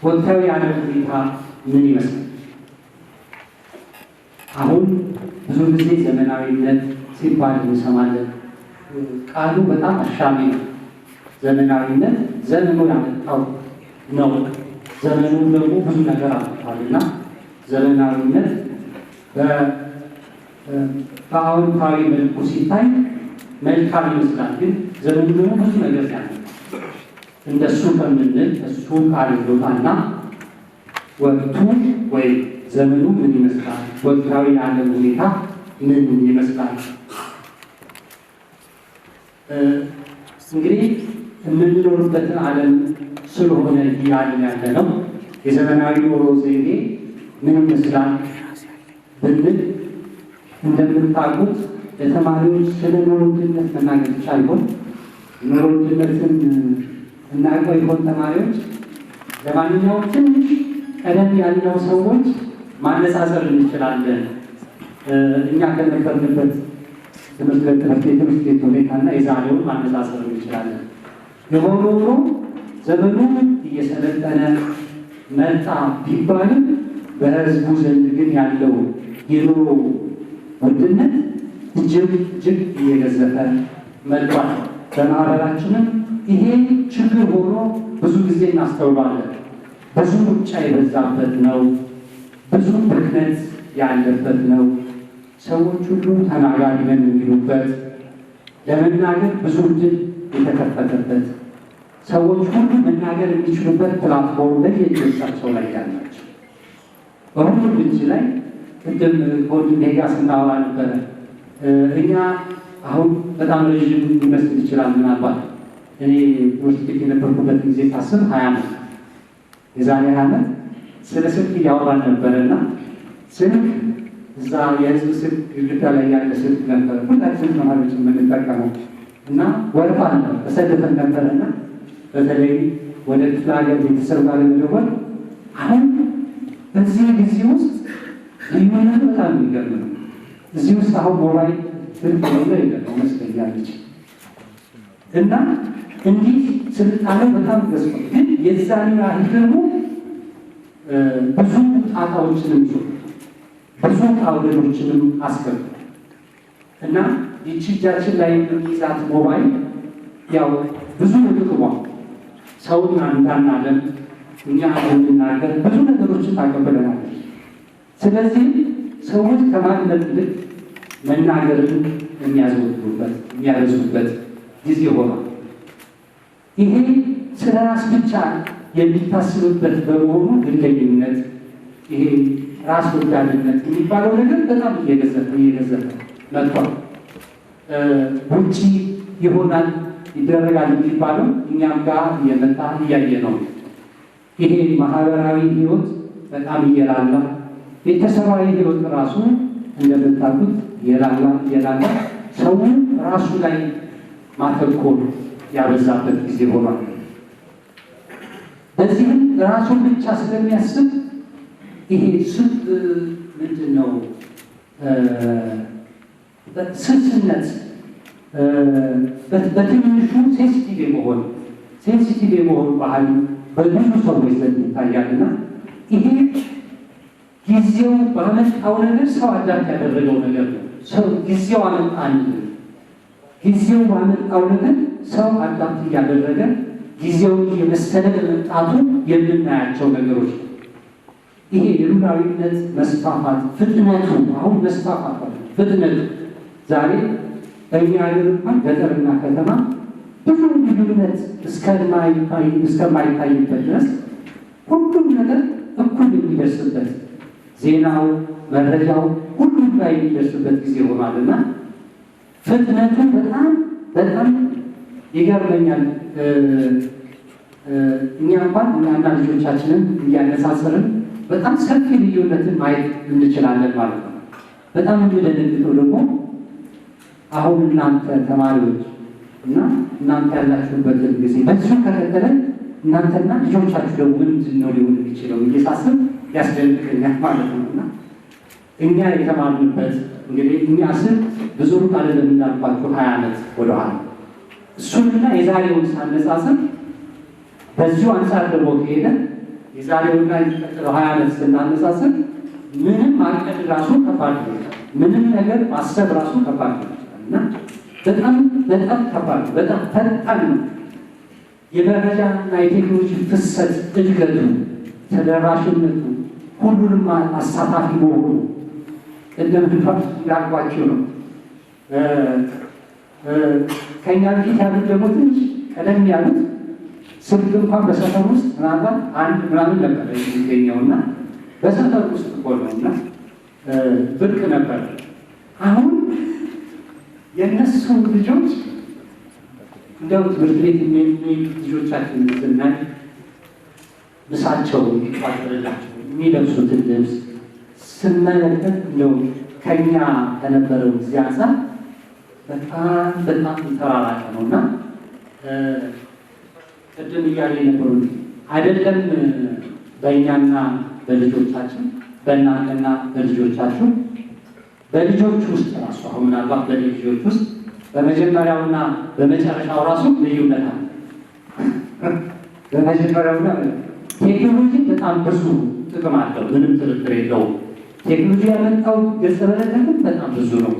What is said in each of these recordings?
ወቅታዊ የዓለም ሁኔታ ምን ይመስላል? አሁን ብዙ ጊዜ ዘመናዊነት ሲባል እንሰማለን። ቃሉ በጣም አሻሚ ነው። ዘመናዊነት ዘመኑ ያመጣው ነው። ዘመኑ ደግሞ ብዙ ነገር አመጣልና ዘመናዊነት በአዎንታዊ መልኩ ሲታይ መልካም ይመስላል። ግን ዘመኑ ደግሞ ብዙ ነገር ያመጣል። እንደሱ ከምንል እሱ ቃል ይወጣና ወቅቱ ወይ ዘመኑ ምን ይመስላል? ወቅታዊ የዓለም ሁኔታ ምን ይመስላል? እንግዲህ የምንኖርበትን ዓለም ስለሆነ እያልን ያለ ነው። የዘመናዊ ኑሮ ዘይቤ ምን ይመስላል ብንል እንደምታውቁት ለተማሪዎች ስለ ኑሮ ውድነት መናገር ብቻ ይሆን? ኑሮ ውድነትን እናውቀው ይሆን ተማሪዎች? ለማንኛውም ትንሽ ቀደም ያለው ሰዎች ማነጻጸር እንችላለን። እኛ ከነበርንበት ትምህርት ቤት ሁኔታና የዛሬውን ማነጻጸር እንችላለን። የሆነ ሆኖ ዘመኑ እየሰለጠነ መጣ ቢባልም በሕዝቡ ዘንድ ግን ያለው የኑሮ ውድነት እጅግ እየገዘፈ መጥቷል። በማህበራችንም ይሄ ችግር ሆኖ ብዙ ጊዜ እናስተውላለን። ብዙ ሩጫ የበዛበት ነው። ብዙ ብክነት ያለበት ነው። ሰዎች ሁሉ ተናጋሪ ነን የሚሉበት፣ ለመናገር ብዙ ዕድል የተከፈተበት፣ ሰዎች ሁሉ መናገር የሚችሉበት ፕላትፎርም ላይ የእጆቻቸው ላይ ያላቸው በሁሉም እጅ ላይ ቅድም ከወንድሜ ጋር ስናወራ ነበረ። እኛ አሁን በጣም ረዥም ሊመስል ይችላል። ምናልባት እኔ ትምህርት ቤት የነበርኩበት ጊዜ ሳስብ 20 ዓመት የዛሬ 20 ዓመት ስለ ስልክ እያወራን ነበረና ስልክ እዛ የህዝብ ስልክ ግድግዳ ላይ ያለ ስልክ ነበረ። ሁላችንም ተማሪዎች የምንጠቀመው እና ወረፋ ነበር ተሰልፈን ነበረና በተለይ ወደ ክፍለ ሀገር ቤተሰብ ጋር ለመደወል አሁን በዚህ ጊዜ ውስጥ ልዩነቱ በጣም የሚገርም ነው። እዚህ ውስጥ አሁን ሞባይል ስልክ ነው ይገርም መስለኛለች እና እንዲህ ስልጣኔው በጣም ገዝቷል። ግን የዛኔ ያህል ደግሞ ብዙ ጣጣዎችንም ብዙ ቃውሎችንም አስገብቷል እና ይቺ እጃችን ላይ የሚይዛት ሞባይል ያው ብዙ ጥቅሟ ሰውን እንዳናለን እኛ እንድናገር ብዙ ነገሮችን ታቀብለናለች። ስለዚህ ሰዎች ከማንነት ይልቅ መናገርን የሚያበዙበት ጊዜ ሆኗል። ይሄ ስለ ራስ ብቻ የሚታስብበት በመሆኑ ግለኝነት፣ ይሄ ራስ ወዳድነት የሚባለው ነገር በጣም እየገዘፈ መጥቷል። ውጪ ይሆናል ይደረጋል የሚባለው እኛም ጋር እየመጣ እያየ ነው። ይሄ ማህበራዊ ህይወት በጣም እየላላ፣ ቤተሰባዊ ህይወት ራሱ እንደምታውቁት የላላ ሰው ራሱ ላይ ማተኮር ያበዛበት ጊዜ ሆኗል። በዚህም ራሱን ብቻ ስለሚያስብ ይሄ ምንድን ነው ስልስነት፣ በትንሹ ሴንሲቲቭ የመሆን ባህል በብዙ ሰዎች ዘንድ ይታያልና ይሄ ጊዜው ባመጣው ነገር ሰው አዳፕት ያደረገው ነገር ነው። ሰው ጊዜው ባመጣው ነገር ሰው አዳፕት እያደረገ ጊዜውን የመሰለ በመምጣቱ የምናያቸው ነገሮች ነው። ይሄ የሉላዊነት መስፋፋት ፍጥነቱ አሁን መስፋፋት ፍጥነቱ ዛሬ በእኛ ሀገር እንኳን ገጠርና ከተማ ብዙ ልዩነት እስከማይታይበት ድረስ ሁሉም ነገር እኩል የሚደርስበት ዜናው፣ መረጃው ሁሉም ላይ የሚደርስበት ጊዜ ሆኗልና ፍጥነቱ በጣም ይገርመኛል። እኛ እንኳን እኛና ልጆቻችንን እያነሳሰርን በጣም ሰፊ ልዩነትን ማየት እንችላለን ማለት ነው። በጣም የሚደነግጠው ደግሞ አሁን እናንተ ተማሪዎች እና እናንተ ያላችሁበትን ጊዜ በዚሁ ከቀጠለ እናንተና ልጆቻችሁ ደግሞ ምንድን ነው ሊሆን የሚችለው እየሳስብ ያስደንቀኛል ማለት ነው። እና እኛ የተማርንበት እንግዲህ እኛ ስል ብዙ ሩቅ አይደለም እንዳልኳችሁ 20 ዓመት ወደኋላ እሱንና የዛሬውን ሳነጻጽር በዚሁ አንጻር ደግሞ ከሄደ የዛሬውና የሚቀጥለው 20 ዓመት ስናነጻጽር ምንም ማቀድ ራሱ ከባድ ነው። ምንም ነገር ማሰብ ራሱ ከባድ ነው እና በጣም ከባድ ነው። በጣም ፈጣን ነው። የመረጃና የቴክኖሎጂ ፍሰት እድገቱ፣ ተደራሽነቱ፣ ሁሉንም አሳታፊ መሆኑ ቅድም እንዳልኳቸው ነው። ከእኛ በፊት ያሉት ደግሞ ትንሽ ቀደም ያሉት ስልክ እንኳን በሰፈር ውስጥ ምናልባት አንድ ምናምን ነበር የሚገኘውና በሰፈር ውስጥ ሆነውና ብርቅ ነበር። አሁን የእነሱ ልጆች እንደው ትምህርት ቤት የሚሄዱ ልጆቻችን ስናይ ምሳቸው የሚቋጠርላቸው የሚለብሱትን ልብስ ስመለከት እንደው ከኛ ከነበረው ጊዜ አንፃር በጣም ተራራቀ ነውና ቅድም እያለ የነበሩ አይደለም በእኛና በልጆቻችን በእናንተና በልጆቻችሁ በልጆች ውስጥ ራሱ አሁን ምናልባት በልጆች ውስጥ በመጀመሪያውና በመጨረሻው ራሱ ልዩነት አለ። በመጀመሪያውና ቴክኖሎጂ በጣም ብዙ ጥቅም አለው፣ ምንም ጥርጥር የለውም። ቴክኖሎጂ ያመጣው ገጸ በረከት በጣም ብዙ ነው።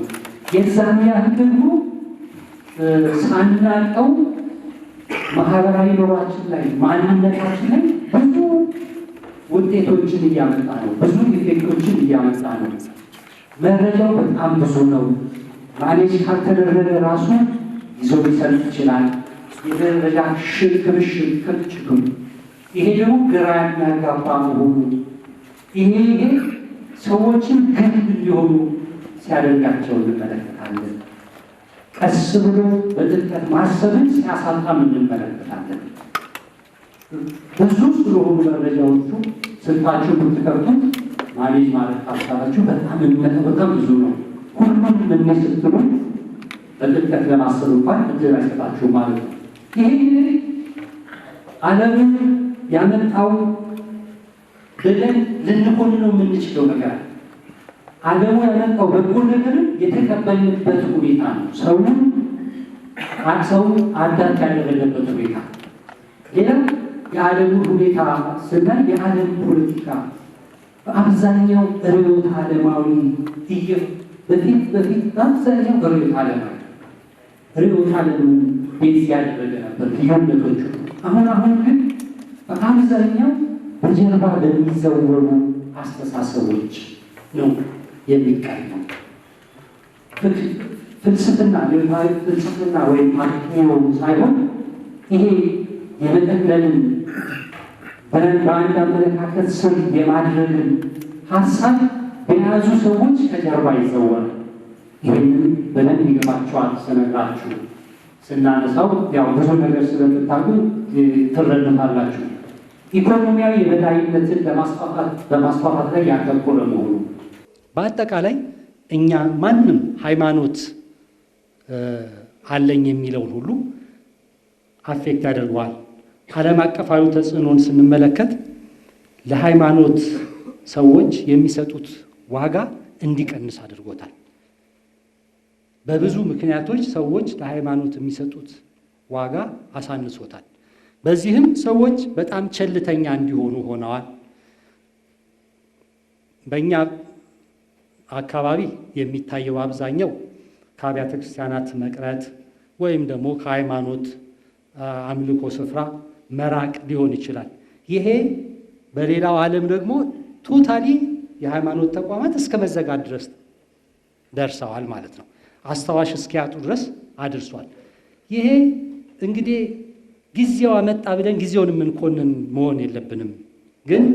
የዛን ያህል ደግሞ ሳናውቀው ማህበራዊ ኑሯችን ላይ ማንነታችን ላይ ብዙ ውጤቶችን እያመጣ ነው፣ ብዙ ኢፌክቶችን እያመጣ ነው። መረጃው በጣም ብዙ ነው። ማኔጅ ካልተደረገ ራሱ ይዞ ሊሰጥ ይችላል። የመረጃ ክምችቱ ይሄ ደግሞ ግራ የሚያጋባ መሆኑ ይሄ ሰዎችን ግብ እንዲሆኑ ሲያደርጋቸው እንመለከታለን። ቀስ ብሎ በጥልቀት ማሰብን ሲያሳጣም እንመለከታለን። ብዙ ስለሆኑ መረጃዎቹ ስልታችሁ ብትከፍቱት ማኔጅ ማለት ሀሳባችሁ በጣም ብዙ ነው። ሁሉም ምን ስትሉ በጥልቀት ለማሰብ እንኳን እድል አይሰጣችሁ ማለት ነው። ይሄ ዓለምን ያመጣው ብለን ልንኮንነው የምንችለው ነገር ዓለሙ ያመጣው በጎ ነገርን የተቀበልንበት ሁኔታ ነው። ሰው አዳት ያደረገበት ሁኔታ። ሌላው የዓለሙ ሁኔታ ስናይ የዓለም ፖለቲካ በአብዛኛው ርዕዮተ ዓለማዊ በፊት በአብዛኛው ርዕዮተ ዓለምን ቤዝ ያደረገ ነበር ልዩነቶቹ። አሁን ግን በአብዛኛው በጀርባ በሚዘወሩ አስተሳሰቦች ነው የሚቀርበው። ፍልስፍና ወይም አክቲዮ ሳይሆን ይሄ የመጠቅለልን በአንድ አመለካከት ስር የማድረግን ሀሳብ የያዙ ሰዎች ከጀርባ ይዘወራል። ይህንን በደንብ ይገባቸዋል ስነግራችሁ። ስናነሳው ያው ብዙ ነገር ስለምታውቁ ትረዱታላችሁ። ኢኮኖሚያዊ የበላይነትን በማስፋፋት ላይ ያተኮረ መሆኑ በአጠቃላይ እኛ ማንም ሃይማኖት አለኝ የሚለውን ሁሉ አፌክት ያደርገዋል። ዓለም አቀፋዊ ተጽዕኖን ስንመለከት ለሃይማኖት ሰዎች የሚሰጡት ዋጋ እንዲቀንስ አድርጎታል። በብዙ ምክንያቶች ሰዎች ለሃይማኖት የሚሰጡት ዋጋ አሳንሶታል። በዚህም ሰዎች በጣም ቸልተኛ እንዲሆኑ ሆነዋል። በእኛ አካባቢ የሚታየው አብዛኛው ከአብያተ ክርስቲያናት መቅረት ወይም ደግሞ ከሃይማኖት አምልኮ ስፍራ መራቅ ሊሆን ይችላል። ይሄ በሌላው ዓለም ደግሞ ቶታሊ የሃይማኖት ተቋማት እስከ መዘጋት ድረስ ደርሰዋል ማለት ነው። አስታዋሽ እስኪያጡ ድረስ አድርሷል። ይሄ እንግዲህ ጊዜው አመጣ ብለን ጊዜውን የምንኮንን መሆን የለብንም። ግን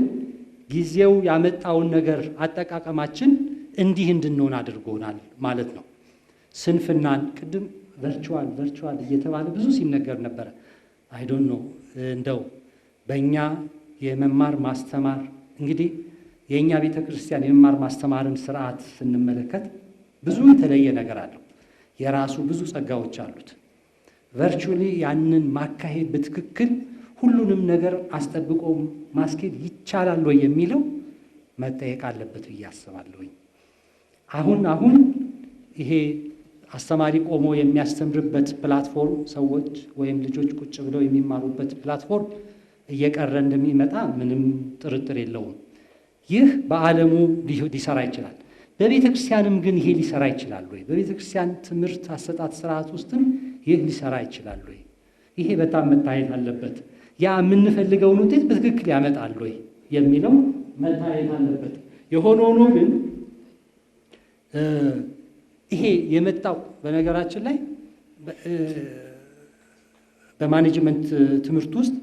ጊዜው ያመጣውን ነገር አጠቃቀማችን እንዲህ እንድንሆን አድርጎናል ማለት ነው። ስንፍናን ቅድም ቨርቹዋል እየተባለ ብዙ ሲነገር ነበረ። አይ ዶንት ኖ እንደው በእኛ የመማር ማስተማር እንግዲህ የእኛ ቤተ ክርስቲያን የመማር ማስተማርን ስርዓት ስንመለከት ብዙ የተለየ ነገር አለው። የራሱ ብዙ ጸጋዎች አሉት። ቨርቹዋሊ ያንን ማካሄድ በትክክል ሁሉንም ነገር አስጠብቆ ማስኬድ ይቻላል ወይ የሚለው መጠየቅ አለበት ብዬ አስባለሁኝ። አሁን ይሄ አስተማሪ ቆሞ የሚያስተምርበት ፕላትፎርም ሰዎች ወይም ልጆች ቁጭ ብለው የሚማሩበት ፕላትፎርም እየቀረ እንደሚመጣ ምንም ጥርጥር የለውም። ይህ በዓለሙ ሊሰራ ይችላል። በቤተ ክርስቲያንም ግን ይሄ ሊሰራ ይችላል ወይ? በቤተ ክርስቲያን ትምህርት አሰጣጥ ስርዓት ውስጥም ይህ ሊሰራ ይችላል ወይ? ይሄ በጣም መታየት አለበት። ያ የምንፈልገውን ውጤት በትክክል ያመጣል ወይ የሚለው መታየት አለበት። የሆነ ሆኖ ግን ይሄ የመጣው በነገራችን ላይ በማኔጅመንት ትምህርት ውስጥ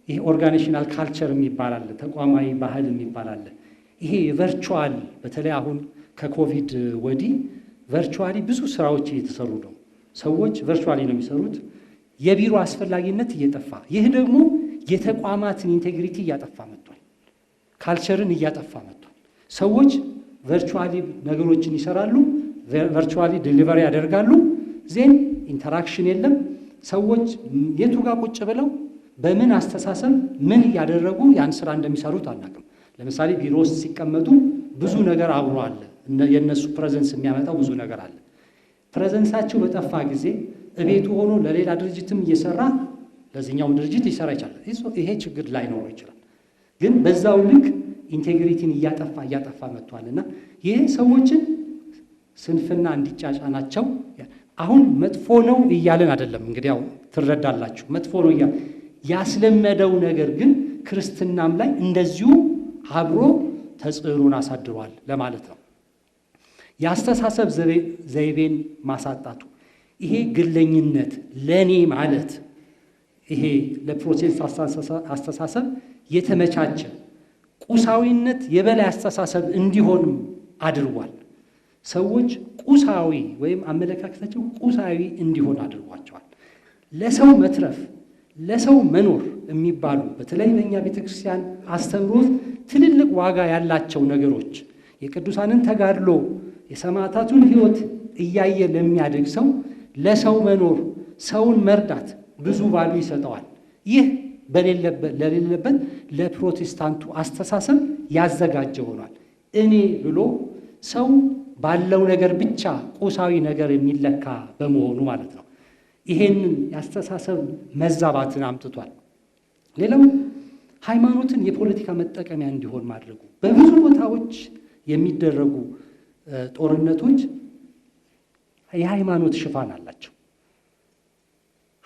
ይሄ ኦርጋናይዜሽናል ካልቸር የሚባል አለ፣ ተቋማዊ ባህል የሚባል አለ። ይሄ ቨርቹዋል በተለይ አሁን ከኮቪድ ወዲህ ቨርቹዋሊ ብዙ ስራዎች እየተሰሩ ነው። ሰዎች ቨርቹዋሊ ነው የሚሰሩት። የቢሮ አስፈላጊነት እየጠፋ ይህ ደግሞ የተቋማትን ኢንቴግሪቲ እያጠፋ መጥቷል። ካልቸርን እያጠፋ መጥቷል። ሰዎች ቨርቹዋሊ ነገሮችን ይሰራሉ፣ ቨርቹዋሊ ዲሊቨሪ ያደርጋሉ። ዜን ኢንተራክሽን የለም። ሰዎች የቱ ጋር ቁጭ ብለው በምን አስተሳሰብ ምን እያደረጉ ያን ስራ እንደሚሰሩት አናውቅም። ለምሳሌ ቢሮ ውስጥ ሲቀመጡ ብዙ ነገር አብሮ አለ። የእነሱ ፕሬዘንስ የሚያመጣው ብዙ ነገር አለ። ፕሬዘንሳቸው በጠፋ ጊዜ እቤቱ ሆኖ ለሌላ ድርጅትም እየሰራ ለዚህኛውም ድርጅት ሊሰራ ይችላል። ይሄ ችግር ላይኖረው ይችላል። ግን በዛው ልክ ኢንቴግሪቲን እያጠፋ መጥቷልና ይህ ሰዎችን ስንፍና እንዲጫጫናቸው አሁን መጥፎ ነው እያለን አይደለም። እንግዲህ ያው ትረዳላችሁ፣ መጥፎ ነው ያስለመደው ነገር ግን ክርስትናም ላይ እንደዚሁ አብሮ ተጽዕኖን አሳድሯል ለማለት ነው። የአስተሳሰብ ዘይቤን ማሳጣቱ ይሄ ግለኝነት ለኔ ማለት ይሄ ለፕሮቴስታንት አስተሳሰብ የተመቻቸ ቁሳዊነት የበላይ አስተሳሰብ እንዲሆን አድርጓል። ሰዎች ቁሳዊ ወይም አመለካከታቸው ቁሳዊ እንዲሆን አድርጓቸዋል። ለሰው መትረፍ ለሰው መኖር የሚባሉ በተለይ በእኛ ቤተክርስቲያን አስተምሮት ትልልቅ ዋጋ ያላቸው ነገሮች የቅዱሳንን ተጋድሎ የሰማዕታቱን ሕይወት እያየ ለሚያድግ ሰው ለሰው መኖር ሰውን መርዳት ብዙ ባሉ ይሰጠዋል። ይህ ለሌለበት ለፕሮቴስታንቱ አስተሳሰብ ያዘጋጀ ሆኗል። እኔ ብሎ ሰው ባለው ነገር ብቻ ቁሳዊ ነገር የሚለካ በመሆኑ ማለት ነው። ይሄንን ያስተሳሰብ መዛባትን አምጥቷል። ሌላው ሃይማኖትን የፖለቲካ መጠቀሚያ እንዲሆን ማድረጉ በብዙ ቦታዎች የሚደረጉ ጦርነቶች የሃይማኖት ሽፋን አላቸው።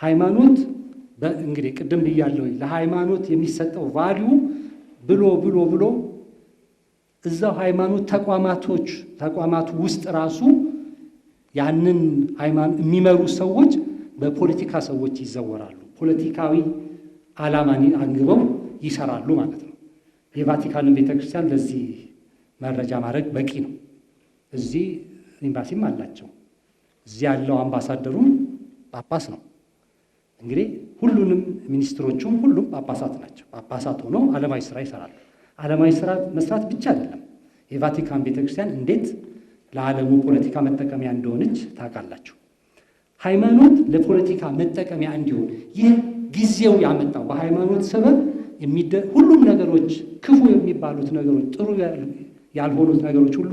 ሃይማኖት እንግዲህ ቅድም ብያለሁ፣ ለሃይማኖት የሚሰጠው ቫልዩ ብሎ እዛው ሃይማኖት ተቋማቱ ውስጥ ራሱ ያንን ሃይማኖት የሚመሩ ሰዎች በፖለቲካ ሰዎች ይዘወራሉ። ፖለቲካዊ ዓላማን አንግበው ይሰራሉ ማለት ነው። የቫቲካንን ቤተክርስቲያን ለዚህ መረጃ ማድረግ በቂ ነው። እዚህ ኤምባሲም አላቸው። እዚህ ያለው አምባሳደሩም ጳጳስ ነው። እንግዲህ ሁሉንም ሚኒስትሮቹም ሁሉም ጳጳሳት ናቸው። ጳጳሳት ሆነው ዓለማዊ ስራ ይሰራሉ። ዓለማዊ ስራ መስራት ብቻ አይደለም። የቫቲካን ቤተክርስቲያን እንዴት ለዓለሙ ፖለቲካ መጠቀሚያ እንደሆነች ታውቃላችሁ። ሃይማኖት ለፖለቲካ መጠቀሚያ እንዲሆን ይህ ጊዜው ያመጣው በሃይማኖት ሰበብ ሁሉም ነገሮች ክፉ የሚባሉት ነገሮች ጥሩ ያልሆኑት ነገሮች ሁሉ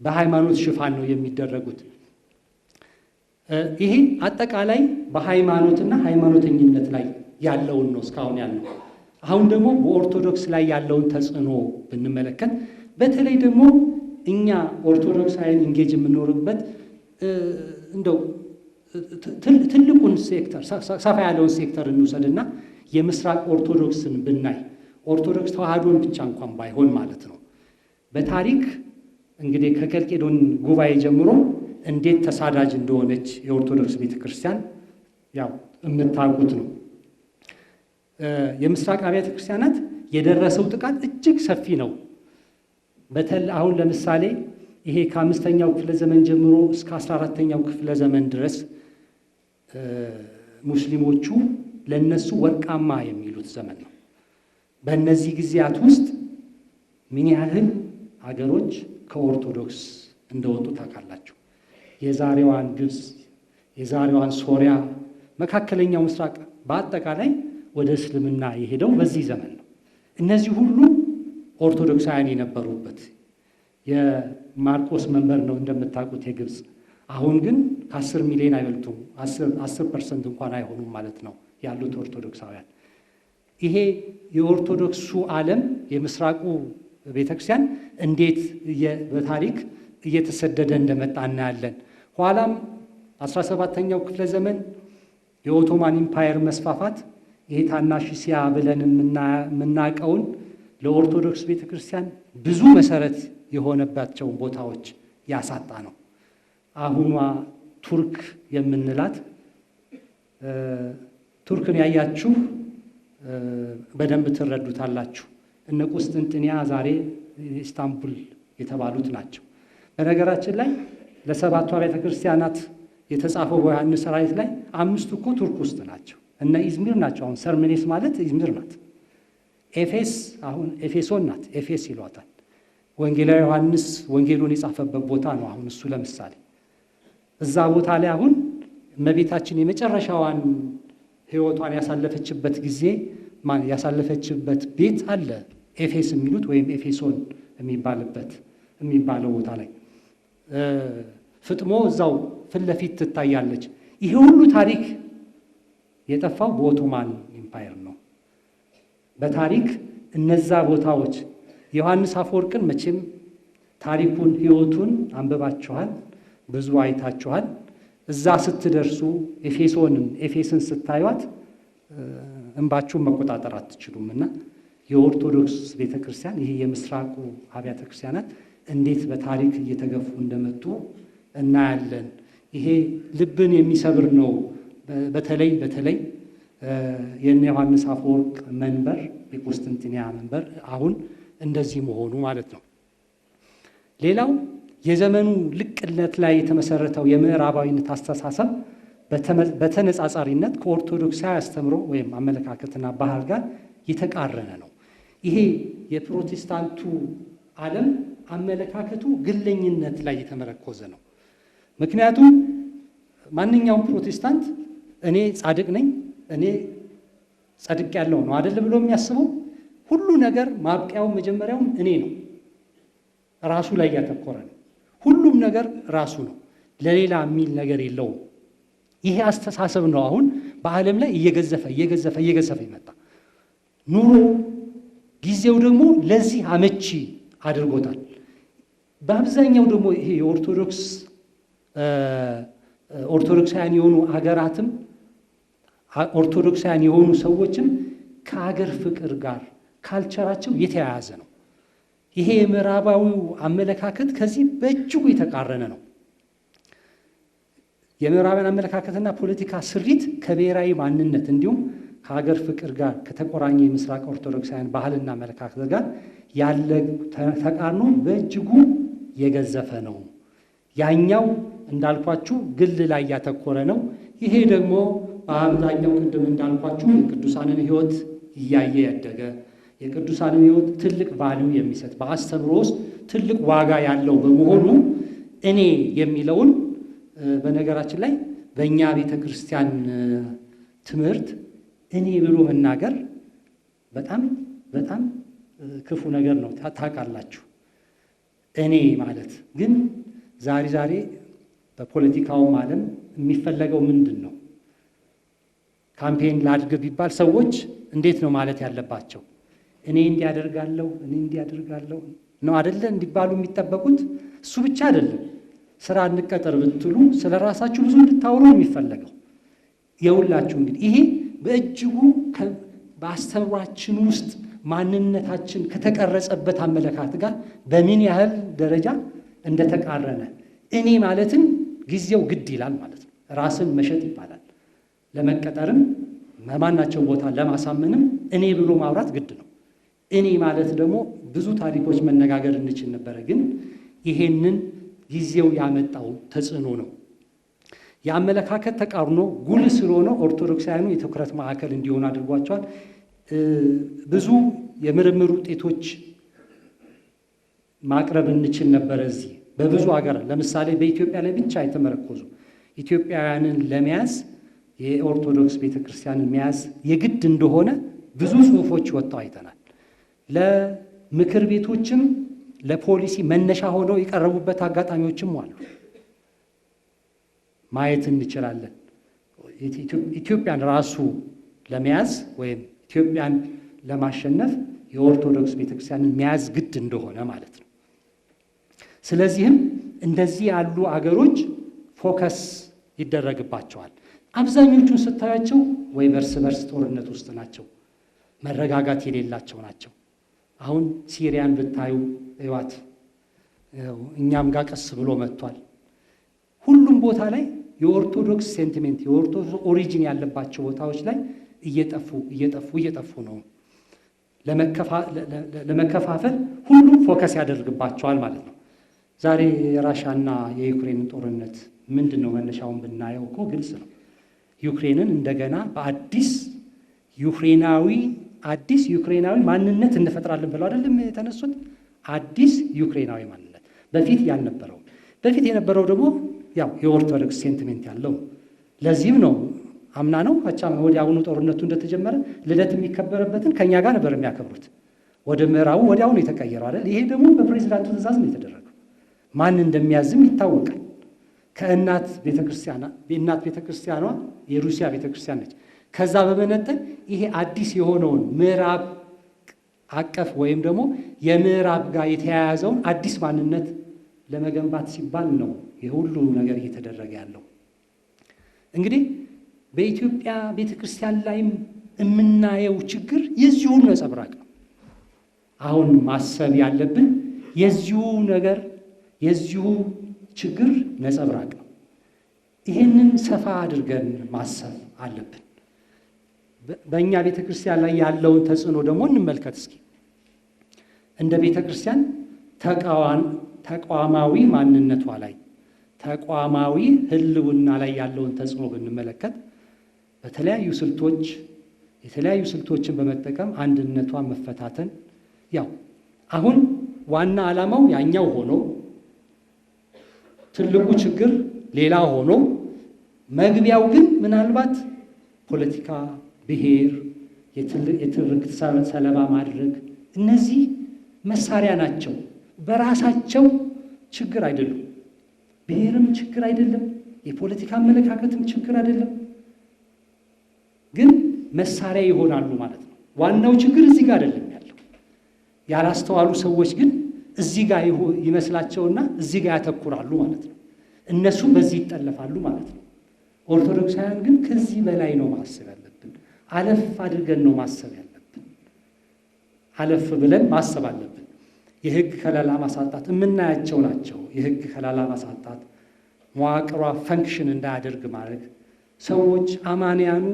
በሃይማኖት ሽፋን ነው የሚደረጉት። ይሄ አጠቃላይ በሃይማኖትና ሃይማኖተኝነት ላይ ያለውን ነው እስካሁን ያለው። አሁን ደግሞ በኦርቶዶክስ ላይ ያለውን ተጽዕኖ ብንመለከት በተለይ ደግሞ እኛ ኦርቶዶክሳውያን ኢንጌጅ የምንኖርበት እንደው ትልቁን ሴክተር ሰፋ ያለውን ሴክተር እንውሰድና የምስራቅ ኦርቶዶክስን ብናይ ኦርቶዶክስ ተዋህዶን ብቻ እንኳን ባይሆን ማለት ነው። በታሪክ እንግዲህ ከከልቄዶን ጉባኤ ጀምሮ እንዴት ተሳዳጅ እንደሆነች የኦርቶዶክስ ቤተክርስቲያን ያው የምታውቁት ነው። የምስራቅ አብያተ ክርስቲያናት የደረሰው ጥቃት እጅግ ሰፊ ነው። አሁን ለምሳሌ ይሄ ከ5ኛው ክፍለ ዘመን ጀምሮ እስከ 14ኛው ክፍለ ዘመን ድረስ ሙስሊሞቹ ለነሱ ወርቃማ የሚሉት ዘመን ነው። በእነዚህ ጊዜያት ውስጥ ምን ያህል ሀገሮች ከኦርቶዶክስ እንደወጡ ታውቃላችሁ። የዛሬዋን ግብፅ፣ የዛሬዋን ሶሪያ፣ መካከለኛው ምስራቅ በአጠቃላይ ወደ እስልምና የሄደው በዚህ ዘመን ነው። እነዚህ ሁሉ ኦርቶዶክሳውያን የነበሩበት የማርቆስ መንበር ነው እንደምታውቁት የግብፅ። አሁን ግን ከ10 ሚሊዮን አይበልጡም፣ 10% እንኳን አይሆኑም ማለት ነው ያሉት ኦርቶዶክሳውያን። ይሄ የኦርቶዶክሱ ዓለም የምስራቁ ቤተክርስቲያን እንዴት በታሪክ እየተሰደደ እንደመጣ እናያለን። ኋላም 17ኛው ክፍለ ዘመን የኦቶማን ኢምፓየር መስፋፋት ይሄ ታናሽ እስያ ብለን የምናውቀውን ለኦርቶዶክስ ቤተክርስቲያን ብዙ መሰረት የሆነባቸውን ቦታዎች ያሳጣ ነው። አሁኗ ቱርክ የምንላት ቱርክን ያያችሁ በደንብ ትረዱታላችሁ። እነ ቁስጥንጥንያ ዛሬ ኢስታንቡል የተባሉት ናቸው። በነገራችን ላይ ለሰባቱ አብያተ ክርስቲያናት የተጻፈው በዮሐንስ ራእይ ላይ 5ቱ እኮ ቱርክ ውስጥ ናቸው። እነ ኢዝሚር ናቸው። አሁን ሰርሜኔስ ማለት ኢዝሚር ናት። ኤፌስ አሁን ኤፌሶን ናት። ኤፌስ ይሏታል። ወንጌላዊ ዮሐንስ ወንጌሉን የጻፈበት ቦታ ነው። አሁን እሱ ለምሳሌ እዛ ቦታ ላይ አሁን እመቤታችን የመጨረሻዋን ሕይወቷን ያሳለፈችበት ጊዜ ያሳለፈችበት ቤት አለ። ኤፌስ የሚሉት ወይም ኤፌሶን የሚባለው ቦታ ላይ ፍጥሞ እዛው ፊት ለፊት ትታያለች። ይሄ ሁሉ ታሪክ የጠፋው በኦቶማን ኢምፓየር ነው። በታሪክ እነዛ ቦታዎች ዮሐንስ አፈወርቅን መቼም ታሪኩን ሕይወቱን አንብባችኋል፣ ብዙ አይታችኋል። እዛ ስትደርሱ ኤፌስን ስታዩት እንባችሁን መቆጣጠር አትችሉም። እና የኦርቶዶክስ ቤተክርስቲያን ይሄ የምስራቁ አብያተ ክርስቲያናት እንዴት በታሪክ እየተገፉ እንደመጡ እናያለን። ይሄ ልብን የሚሰብር ነው። በተለይ የእነ ዮሐንስ አፈወርቅ መንበር የቁስጥንጥንያ መንበር አሁን እንደዚህ መሆኑ ማለት ነው። ሌላው የዘመኑ ልቅነት ላይ የተመሰረተው የምዕራባዊነት አስተሳሰብ በተነጻጻሪነት ከኦርቶዶክሳዊ አስተምሮ ወይም አመለካከትና ባህል ጋር የተቃረነ ነው። ይሄ የፕሮቴስታንቱ ዓለም አመለካከቱ ግለኝነት ላይ የተመረኮዘ ነው። ምክንያቱም ማንኛውም ፕሮቴስታንት እኔ ጻድቅ ነኝ፣ እኔ ጸድቅ ያለው ነው አይደል ብሎ የሚያስበው ሁሉ ነገር ማብቂያው መጀመሪያውም እኔ ነው። ራሱ ላይ ያተኮረ ነው። ሁሉም ነገር ራሱ ነው፣ ለሌላ የሚል ነገር የለውም። ይሄ አስተሳሰብ ነው አሁን በዓለም ላይ እየገዘፈ ይመጣ። ኑሮ ጊዜው ደግሞ ለዚህ አመቺ አድርጎታል። በአብዛኛው ደግሞ ይሄ ኦርቶዶክሳውያን የሆኑ ሀገራትም ኦርቶዶክሳውያን የሆኑ ሰዎችም ከሀገር ፍቅር ጋር ካልቸራቸው የተያያዘ ነው። ይሄ የምዕራባዊው አመለካከት ከዚህ በእጅጉ የተቃረነ ነው። የምዕራባውያን አመለካከትና ፖለቲካ ስሪት ከብሔራዊ ማንነት እንዲሁም ከሀገር ፍቅር ጋር ከተቆራኘ የምስራቅ ኦርቶዶክሳውያን ባህልና አመለካከት ጋር ያለ ተቃርኖ በእጅጉ የገዘፈ ነው። ያኛው እንዳልኳችሁ ግል ላይ ያተኮረ ነው። ይሄ ደግሞ በአብዛኛው ቅድም እንዳልኳችሁ የቅዱሳንን ሕይወት እያየ ያደገ የቅዱሳንን ሕይወት ትልቅ ቫልዩ የሚሰጥ በአስተምሮ ውስጥ ትልቅ ዋጋ ያለው በመሆኑ እኔ የሚለውን በነገራችን ላይ በእኛ ቤተ ክርስቲያን ትምህርት እኔ ብሎ መናገር በጣም ክፉ ነገር ነው። ታውቃላችሁ። እኔ ማለት ግን ዛሬ በፖለቲካውም ዓለም የሚፈለገው ምንድን ነው? ካምፔን ላድርግ ቢባል ሰዎች እንዴት ነው ማለት ያለባቸው? እኔ እንዲያደርጋለሁ ነው አይደለ እንዲባሉ የሚጠበቁት። እሱ ብቻ አይደለም። ስራ እንቀጠር ብትሉ ስለ ራሳችሁ ብዙ እንድታወሩ የሚፈለገው የሁላችሁ። እንግዲህ ይሄ በእጅጉ በአስተምሯችን ውስጥ ማንነታችን ከተቀረጸበት አመለካከት ጋር በምን ያህል ደረጃ እንደተቃረነ እኔ ማለትን ጊዜው ግድ ይላል ማለት ነው። ራስን መሸጥ ይባላል። ለመቀጠርም በማናቸው ቦታ ለማሳመንም እኔ ብሎ ማውራት ግድ ነው። እኔ ማለት ደግሞ ብዙ ታሪኮች መነጋገር እንችል ነበረ። ግን ይሄንን ጊዜው ያመጣው ተጽዕኖ ነው። የአመለካከት ተቃርኖ ጉልህ ስለሆነ ኦርቶዶክሳውያኑ የትኩረት ማዕከል እንዲሆኑ አድርጓቸዋል። ብዙ የምርምር ውጤቶች ማቅረብ እንችል ነበረ። እዚህ በብዙ ሀገር ለምሳሌ በኢትዮጵያ ላይ ብቻ የተመረኮዙ ኢትዮጵያውያንን ለመያዝ የኦርቶዶክስ ቤተክርስቲያንን መያዝ የግድ እንደሆነ ብዙ ጽሑፎች ወጥተው አይተናል። ለምክር ቤቶችም ለፖሊሲ መነሻ ሆነው የቀረቡበት አጋጣሚዎችም አሉ። ማየት እንችላለን። ኢትዮጵያን ራሱ ለመያዝ ወይም ኢትዮጵያን ለማሸነፍ የኦርቶዶክስ ቤተክርስቲያንን መያዝ ግድ እንደሆነ ማለት ነው። ስለዚህም እንደዚህ ያሉ አገሮች ፎከስ ይደረግባቸዋል። አብዛኞቹን ስታያቸው ወይ በርስ በርስ ጦርነት ውስጥ ናቸው፣ መረጋጋት የሌላቸው ናቸው። አሁን ሲሪያን ብታዩ እዋት እኛም ጋር ቀስ ብሎ መጥቷል። ሁሉም ቦታ ላይ የኦርቶዶክስ ሴንቲሜንት የኦርቶዶክስ ኦሪጂን ያለባቸው ቦታዎች ላይ እየጠፉ ነው። ለመከፋፈል ሁሉም ፎከስ ያደርግባቸዋል ማለት ነው። ዛሬ የራሻና የዩክሬን ጦርነት ምንድን ነው መነሻውን ብናየው እኮ ግልጽ ነው። ዩክሬንን እንደገና በአዲስ ዩክሬናዊ ማንነት እንፈጥራለን ብለው አይደለም የተነሱት። አዲስ ዩክሬናዊ ማንነት በፊት ያልነበረው፣ በፊት የነበረው ደግሞ ያው የኦርቶዶክስ ሴንቲሜንት ያለው። ለዚህም ነው አምና ነው ወዲያውኑ ጦርነቱ እንደተጀመረ ልደት የሚከበረበትን ከኛ ጋር ነበር የሚያከብሩት። ወደ ምዕራቡ ወዲያውኑ የተቀየረው አይደል? ይሄ ደግሞ በፕሬዝዳንቱ ትእዛዝ ነው የተደረገው። ማን እንደሚያዝም ይታወቃል። ከእናት ቤተክርስቲያኗ የሩሲያ ቤተክርስቲያን ነች። ከዛ በመነጠል ይሄ አዲስ የሆነውን ምዕራብ አቀፍ ወይም ደግሞ የምዕራብ ጋር የተያያዘውን አዲስ ማንነት ለመገንባት ሲባል ነው የሁሉ ነገር እየተደረገ ያለው። እንግዲህ በኢትዮጵያ ቤተክርስቲያን ላይም የምናየው ችግር የዚሁ ነጸብራቅ ነው። አሁን ማሰብ ያለብን የዚሁ ችግር ነጸብራቅ ነው። ይህንን ሰፋ አድርገን ማሰብ አለብን። በእኛ ቤተክርስቲያን ላይ ያለውን ተጽዕኖ ደግሞ እንመልከት እስኪ። እንደ ቤተክርስቲያን ተቋማዊ ማንነቷ ላይ ተቋማዊ ሕልውና ላይ ያለውን ተጽዕኖ ብንመለከት የተለያዩ ስልቶችን በመጠቀም አንድነቷን መፈታተን፣ ያው አሁን ዋና ዓላማው ያኛው ሆኖ ትልቁ ችግር ሌላ ሆኖ መግቢያው ግን ምናልባት ፖለቲካ፣ ብሔር፣ የትርክት ሰለባ ማድረግ፣ እነዚህ መሳሪያ ናቸው። በራሳቸው ችግር አይደሉም። ብሔርም ችግር አይደለም፣ የፖለቲካ አመለካከትም ችግር አይደለም። ግን መሳሪያ ይሆናሉ ማለት ነው። ዋናው ችግር እዚህ ጋር አይደለም ያለው። ያላስተዋሉ ሰዎች ግን እዚህ ጋር ይመስላቸውና እዚህ ጋር ያተኩራሉ ማለት ነው። እነሱ በዚህ ይጠለፋሉ ማለት ነው። ኦርቶዶክሳውያን ግን ከዚህ በላይ ነው ማሰብ ያለብን። አለፍ አድርገን ነው ማሰብ ያለብን። አለፍ ብለን ማሰብ አለብን። የሕግ ከለላ ማሳጣት የምናያቸው ናቸው። የሕግ ከለላ ማሳጣት፣ መዋቅሯ ፈንክሽን እንዳያደርግ ማድረግ፣ ሰዎች አማንያኑ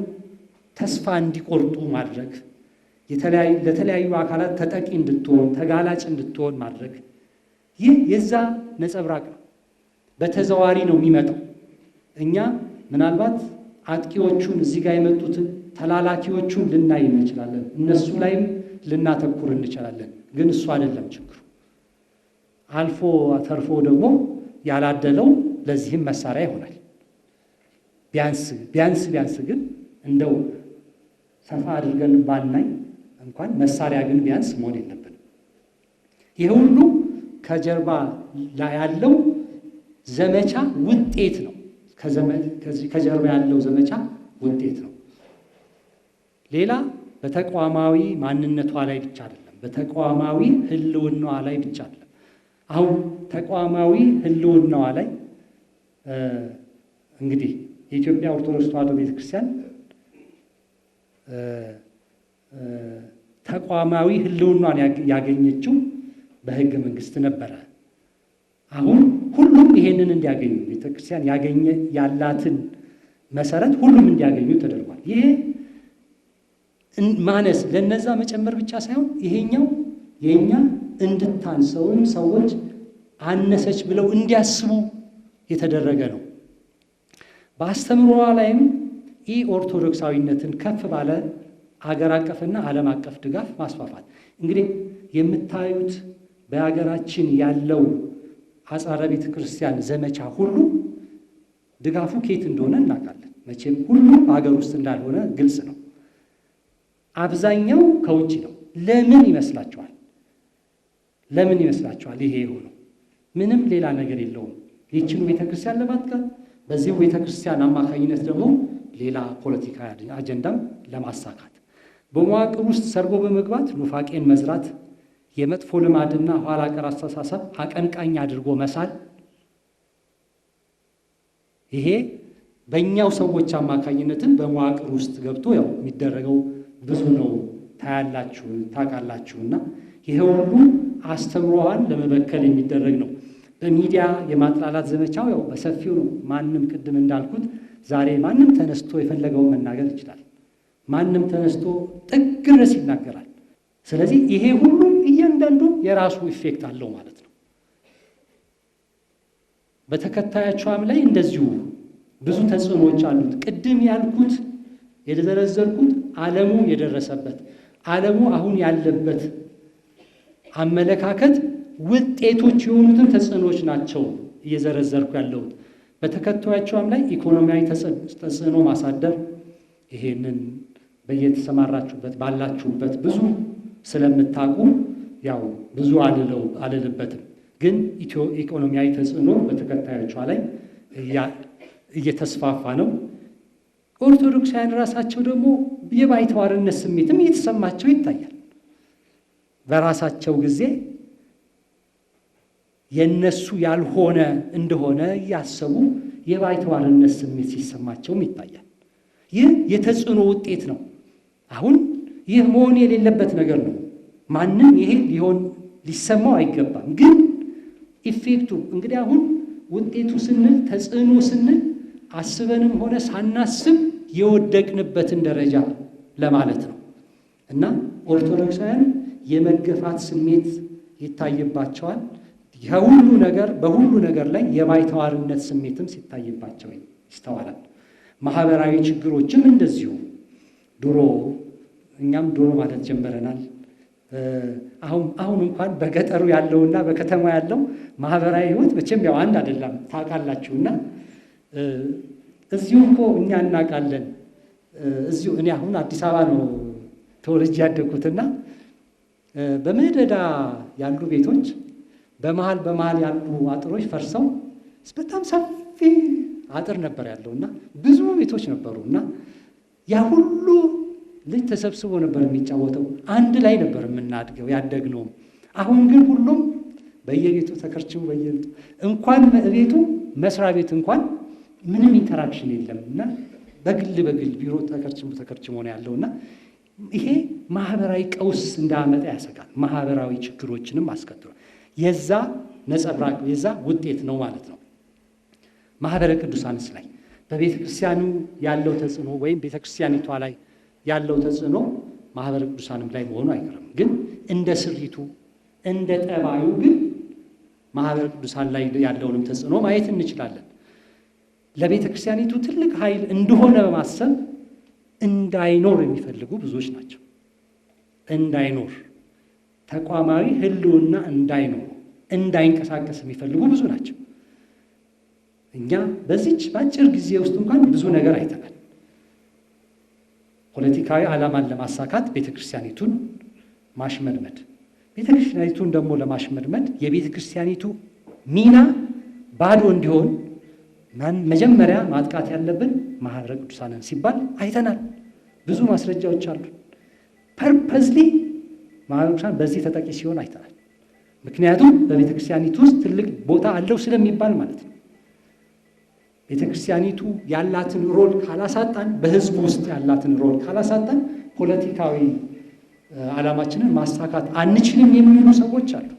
ተስፋ እንዲቆርጡ ማድረግ፣ ለተለያዩ አካላት ተጠቂ እንድትሆን ተጋላጭ እንድትሆን ማድረግ፣ ይህ የዛ ነጸብራቅ ነው። በተዘዋሪ ነው የሚመጣው። እኛ ምናልባት አጥቂዎቹን እዚህ ጋር የመጡትን ተላላኪዎቹን ልናይ እንችላለን፣ እነሱ ላይም ልናተኩር እንችላለን። ግን እሱ አይደለም ችግሩ። አልፎ ተርፎ ደግሞ ያላደለው ለዚህም መሳሪያ ይሆናል። ቢያንስ ግን እንደው ሰፋ አድርገን ባናይ እንኳን መሳሪያ ግን ቢያንስ መሆን የለብንም። ይህ ሁሉ ከጀርባ ላይ ያለው ዘመቻ ውጤት ነው። ከጀርባ ያለው ዘመቻ ውጤት ነው። ሌላ በተቋማዊ ማንነቷ ላይ ብቻ አይደለም፣ በተቋማዊ ሕልውናዋ ላይ ብቻ አይደለም። አሁን ተቋማዊ ሕልውናዋ ላይ እንግዲህ የኢትዮጵያ ኦርቶዶክስ ተዋሕዶ ቤተክርስቲያን ተቋማዊ ሕልውናዋን ያገኘችው በሕገ መንግሥት ነበረ። አሁን ሁሉም ይሄንን እንዲያገኙ ቤተክርስቲያን ያላትን መሰረት ሁሉም እንዲያገኙ ተደርጓል። ይሄ ማነስ ለነዛ መጨመር ብቻ ሳይሆን ይሄኛው የኛ እንድታንሰውን ሰዎች አነሰች ብለው እንዲያስቡ የተደረገ ነው። በአስተምሮዋ ላይም ኦርቶዶክሳዊነትን ከፍ ባለ አገር አቀፍና ዓለም አቀፍ ድጋፍ ማስፋፋት። እንግዲህ የምታዩት በሀገራችን ያለው አጽራረ ቤተ ክርስቲያን ዘመቻ ሁሉ ድጋፉ ከየት እንደሆነ እናውቃለን። መቼም ሁሉም ሀገር ውስጥ እንዳልሆነ ግልጽ ነው። አብዛኛው ከውጭ ነው። ለምን ይመስላችኋል? ለምን ይመስላችኋል ይሄ የሆነው? ምንም ሌላ ነገር የለውም። ይህችኑ ቤተክርስቲያን ለማጥቃት፣ በዚሁ ቤተክርስቲያን አማካኝነት ደግሞ ሌላ ፖለቲካ አጀንዳም ለማሳካት፣ በመዋቅር ውስጥ ሰርጎ በመግባት ኑፋቄን መዝራት፣ የመጥፎ ልማድና ኋላ ቀር አስተሳሰብ አቀንቃኝ አድርጎ መሳል። ይሄ በእኛው ሰዎች አማካኝነትን በመዋቅር ውስጥ ገብቶ ያው የሚደረገው ብዙ ነው፣ ታያላችሁ፣ ታውቃላችሁና ይሄ ሁሉ አስተምሮዋን ለመበከል የሚደረግ ነው። በሚዲያ የማጥላላት ዘመቻው ያው በሰፊው ነው። ማንም ቅድም እንዳልኩት ዛሬ ማንም ተነስቶ የፈለገውን መናገር ይችላል። ማንም ተነስቶ ጥግ ድረስ ይናገራል። ስለዚህ ይሄ ሁሉ እያንዳንዱ የራሱ ኢፌክት አለው ማለት ነው። በተከታዮቿም ላይ እንደዚሁ ብዙ ተጽዕኖዎች አሉት። ቅድም ያልኩት የተዘረዘርኩት ዓለሙ የደረሰበት ዓለሙ አሁን ያለበት አመለካከት ውጤቶች የሆኑትን ተጽዕኖዎች ናቸው እየዘረዘርኩ ያለሁት። በተከታዮቿም ላይ ኢኮኖሚያዊ ተጽዕኖ ማሳደር፣ ይሄንን በየተሰማራችሁበት ባላችሁበት ብዙ ስለምታውቁ ያው ብዙ አልልበትም። ግን ኢኮኖሚያዊ ተጽዕኖ በተከታዮቿ ላይ እየተስፋፋ ነው። ኦርቶዶክሳውያን ራሳቸው ደግሞ የባይተዋርነት ስሜትም እየተሰማቸው ይታያል። በራሳቸው ጊዜ የነሱ ያልሆነ እንደሆነ እያሰቡ የባይተዋርነት ስሜት ሲሰማቸውም ይታያል። ይህ የተጽዕኖ ውጤት ነው። አሁን ይህ መሆን የሌለበት ነገር ነው። ማንም ይሄ ሊሰማው አይገባም። ግን ኢፌክቱ እንግዲህ አሁን ውጤቱ ስንል ተጽዕኖ ስንል አስበንም ሆነ ሳናስብ የወደቅንበትን ደረጃ ለማለት ነው እና ኦርቶዶክሳውያን የመገፋት ስሜት ይታይባቸዋል። የሁሉ ነገር በሁሉ ነገር ላይ የባይተዋርነት ስሜትም ሲታይባቸው ይስተዋላል። ማህበራዊ ችግሮችም እንደዚሁ ድሮ እኛም ድሮ ማለት ጀምረናል። አሁን እንኳን በገጠሩ ያለውና በከተማ ያለው ማህበራዊ ህይወት መቼም ያው አንድ አይደለም ታውቃላችሁና እዚሁ እኮ እኛ እናውቃለን። እዚሁ እኔ አሁን አዲስ አበባ ነው ተወልጄ ያደግኩትና በመደዳ ያሉ ቤቶች በመሃል ያሉ አጥሮች ፈርሰው በጣም ሰፊ አጥር ነበር ያለውና ብዙ ቤቶች ነበሩና ያ ሁሉ ልጅ ተሰብስቦ ነበር የሚጫወተው። አንድ ላይ ነበር የምናድገው ያደግነው። አሁን ግን ሁሉም በየቤቱ ተከርችሞ እንኳን ቤቱ መስሪያ ቤት እንኳን ምንም ኢንተራክሽን የለምና በግል ቢሮ ተከርችሞ ነው ያለውና ይሄ ማህበራዊ ቀውስ እንዳመጣ ያሰጋል። ማህበራዊ ችግሮችንም አስከትሏል። የዛ ነጸብራቅ የዛ ውጤት ነው ማለት ነው። ማህበረ ቅዱሳንስ ላይ በቤተ ክርስቲያኑ ያለው ተጽዕኖ ወይም ቤተ ክርስቲያኒቷ ላይ ያለው ተጽዕኖ ማህበረ ቅዱሳንም ላይ መሆኑ አይቀርም። ግን እንደ ስሪቱ እንደ ጠባዩ ግን ማህበረ ቅዱሳን ላይ ያለውንም ተጽዕኖ ማየት እንችላለን። ለቤተ ክርስቲያኒቱ ትልቅ ኃይል እንደሆነ በማሰብ እንዳይኖር የሚፈልጉ ብዙዎች ናቸው። እንዳይኖር ተቋማዊ ህልውና እንዳይንቀሳቀስ የሚፈልጉ ብዙ ናቸው። እኛ በዚች በአጭር ጊዜ ውስጥ እንኳን ብዙ ነገር አይተናል። ፖለቲካዊ ዓላማን ለማሳካት ቤተክርስቲያኒቱን ማሽመድመድ፣ ቤተክርስቲያኒቱን ደግሞ ለማሽመድመድ የቤተክርስቲያኒቱ ሚና ባዶ እንዲሆን መጀመሪያ ማጥቃት ያለብን ማህበረ ቅዱሳንን ሲባል አይተናል። ብዙ ማስረጃዎች አሉ። ፐርፐዝሊ ማህበረ ቅዱሳን በዚህ ተጠቂ ሲሆን አይተናል። ምክንያቱም በቤተክርስቲያኒቱ ውስጥ ትልቅ ቦታ አለው ስለሚባል ማለት ነው። ቤተክርስቲያኒቱ ያላትን ሮል ካላሳጣን፣ በህዝቡ ውስጥ ያላትን ሮል ካላሳጣን ፖለቲካዊ ዓላማችንን ማሳካት አንችልም የሚሉ ሰዎች አሉ።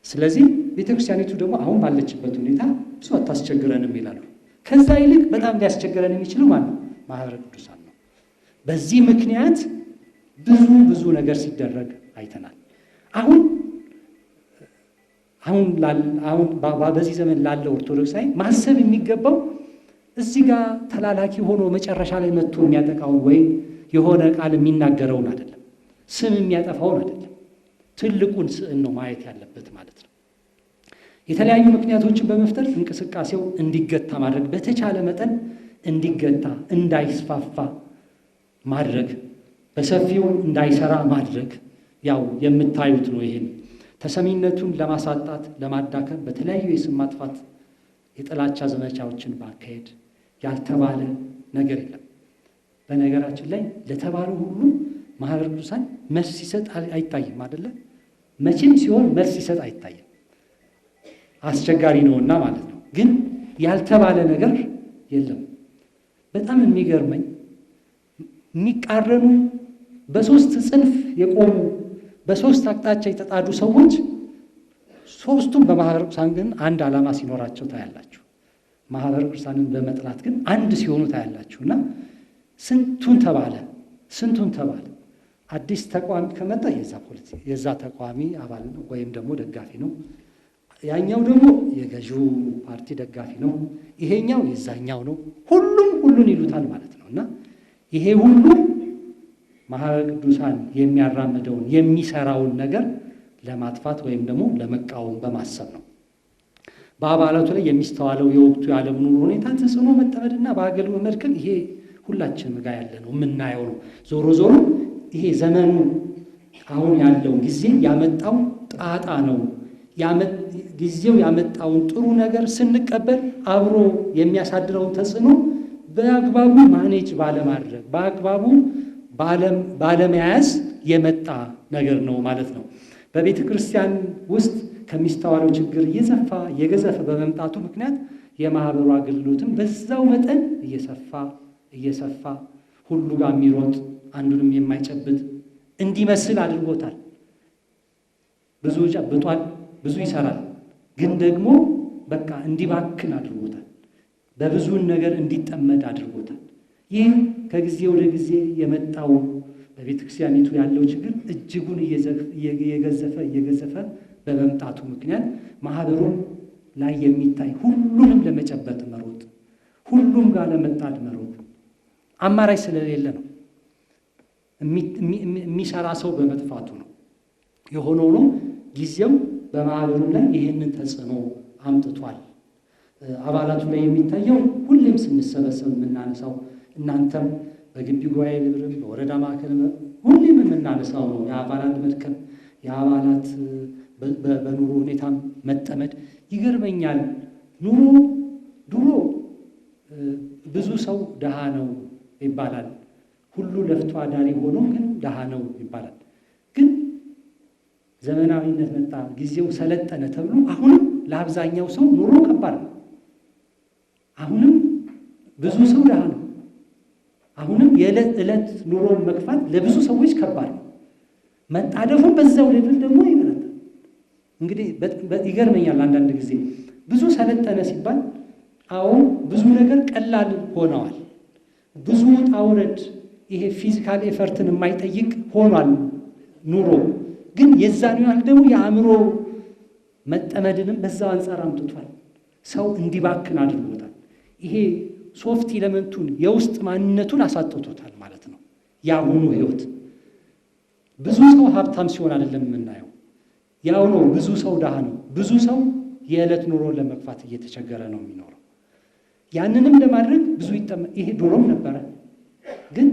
ስለዚህ ቤተክርስቲያኒቱ ደግሞ አሁን ባለችበት ሁኔታ ብዙ አታስቸግረንም ይላሉ። ከዛ ይልቅ በጣም ሊያስቸግረን የሚችለው ማነው? ማህበረ ቅዱሳን ነው። በዚህ ምክንያት ብዙ ነገር ሲደረግ አይተናል። አሁን አሁን በዚህ ዘመን ላለው ኦርቶዶክሳዊ ማሰብ የሚገባው እዚህ ጋር ተላላኪ ሆኖ መጨረሻ ላይ መጥቶ የሚያጠቃውን ወይ የሆነ ቃል የሚናገረውን አይደለም፣ ስም የሚያጠፋውን አይደለም፣ ትልቁን ስዕል ነው ማየት ያለበት ማለት ነው። የተለያዩ ምክንያቶችን በመፍጠር እንቅስቃሴው እንዲገታ ማድረግ፣ በተቻለ መጠን እንዲገታ እንዳይስፋፋ ማድረግ፣ በሰፊው እንዳይሰራ ማድረግ ያው የምታዩት ነው። ይሄን ተሰሚነቱን ለማሳጣት ለማዳከም በተለያዩ የስም ማጥፋት የጥላቻ ዘመቻዎችን ባካሄድ ያልተባለ ነገር የለም። በነገራችን ላይ ለተባለው ሁሉ ማህበረ ቅዱሳን መልስ ሲሰጥ አይታይም አይደለ? መቼም ሲሆን መልስ ሲሰጥ አይታይም፣ አስቸጋሪ ነውና ማለት ነው። ግን ያልተባለ ነገር የለም። በጣም የሚገርመኝ የሚቃረኑ በሶስት ጽንፍ የቆሙ በሶስት አቅጣጫ የተጣዱ ሰዎች ሶስቱም በማህበረ ቅዱሳን ግን አንድ ዓላማ ሲኖራቸው ታያላችሁ። ማህበረ ቅዱሳንን በመጥላት ግን አንድ ሲሆኑ ታያላችሁ። እና ስንቱን ተባለ አዲስ ተቋሚ ከመጣ የዛ ተቋሚ አባል ነው ወይም ደግሞ ደጋፊ ነው። ያኛው ደግሞ የገዢው ፓርቲ ደጋፊ ነው፣ ይሄኛው የዛኛው ነው። ሁሉን ይሉታል ማለት ነው። እና ይሄ ሁሉ ማህበረ ቅዱሳን የሚያራምደውን የሚሰራውን ነገር ለማጥፋት ወይም ደግሞ ለመቃወም በማሰብ ነው። በአባላቱ ላይ የሚስተዋለው የወቅቱ የዓለም ኑሮ ሁኔታ ተጽዕኖ መጠመድና በአገልግሎት መድከም ይሄ ሁላችንም ጋር ያለ ነው፣ የምናየው ነው። ዞሮ ይሄ ዘመኑ አሁን ያለው ጊዜ ያመጣው ጣጣ ነው። ጊዜው ያመጣውን ጥሩ ነገር ስንቀበል አብሮ የሚያሳድረውን ተጽዕኖ በአግባቡ ማኔጅ ባለማድረግ በአግባቡ ባለመያዝ የመጣ ነገር ነው ማለት ነው። በቤተ ክርስቲያን ውስጥ ከሚስተዋለው ችግር እየገዘፈ በመምጣቱ ምክንያት የማህበሩ አገልግሎትም በዛው መጠን እየሰፋ ሁሉ ጋር የሚሮጥ አንዱንም የማይጨብጥ እንዲመስል አድርጎታል። ብዙ ጨብጧል፣ ብዙ ይሰራል፣ ግን ደግሞ በቃ እንዲባክን አድርጎታል። በብዙን ነገር እንዲጠመድ አድርጎታል። ይህ ከጊዜ ወደ ጊዜ የመጣው በቤተ ክርስቲያኒቱ ያለው ችግር እጅጉን እየገዘፈ በመምጣቱ ምክንያት ማህበሩ ላይ የሚታይ ሁሉንም ለመጨበጥ መሮጥ፣ ሁሉም ጋር ለመጣድ መሮጥ አማራጭ ስለሌለ ነው። የሚሰራ ሰው በመጥፋቱ ነው። የሆነው ነው ጊዜው በማህበሩ ላይ ይህንን ተጽዕኖ አምጥቷል። አባላቱ ላይ የሚታየው ሁሌም ስንሰበሰብ የምናነሳው እናንተም በግቢ ጉባኤ ብርም በወረዳ ማዕከል ሁሌም የምናነሳው ነው። የአባላት መድከም፣ የአባላት በኑሮ ሁኔታ መጠመድ ይገርመኛል። ድሮ ብዙ ሰው ድሃ ነው ይባላል። ሁሉ ለፍቶ አዳሪ ሆኖ ግን ድሃ ነው ይባላል። ግን ዘመናዊነት መጣ፣ ጊዜው ሰለጠነ ተብሎ አሁንም ለአብዛኛው ሰው ኑሮ ከባድ ነው። አሁንም ብዙ ሰው ድሃ ነው። አሁንም የዕለት ዕለት ኑሮን መግፋት ለብዙ ሰዎች ከባድ ነው። መጣደፉን በዛው ሌቭል ደግሞ ይበረታል። እንግዲህ ይገርመኛል አንዳንድ ጊዜ ብዙ ሰለጠነ ሲባል አዎ ብዙ ነገር ቀላል ሆነዋል። ብዙ ውጣ ውረድ ይሄ ፊዚካል ኤፈርትን የማይጠይቅ ሆኗል ኑሮ። ግን የዛን ያህል ደግሞ የአእምሮ መጠመድንም በዛው አንጻር አምጥቷል። ሰው እንዲባክን አድርጎታል። ይሄ ሶፍት ኤሌመንቱን የውስጥ ማንነቱን አሳጥቶታል ማለት ነው። ያሁኑ ህይወት ብዙ ሰው ሀብታም ሲሆን አይደለም የምናየው፣ ያው ነው። ብዙ ሰው ድሃ ነው። ብዙ ሰው የዕለት ኑሮን ለመግፋት እየተቸገረ ነው የሚኖረው። ያንንም ለማድረግ ብዙ ይሄ ድሮም ነበረ፣ ግን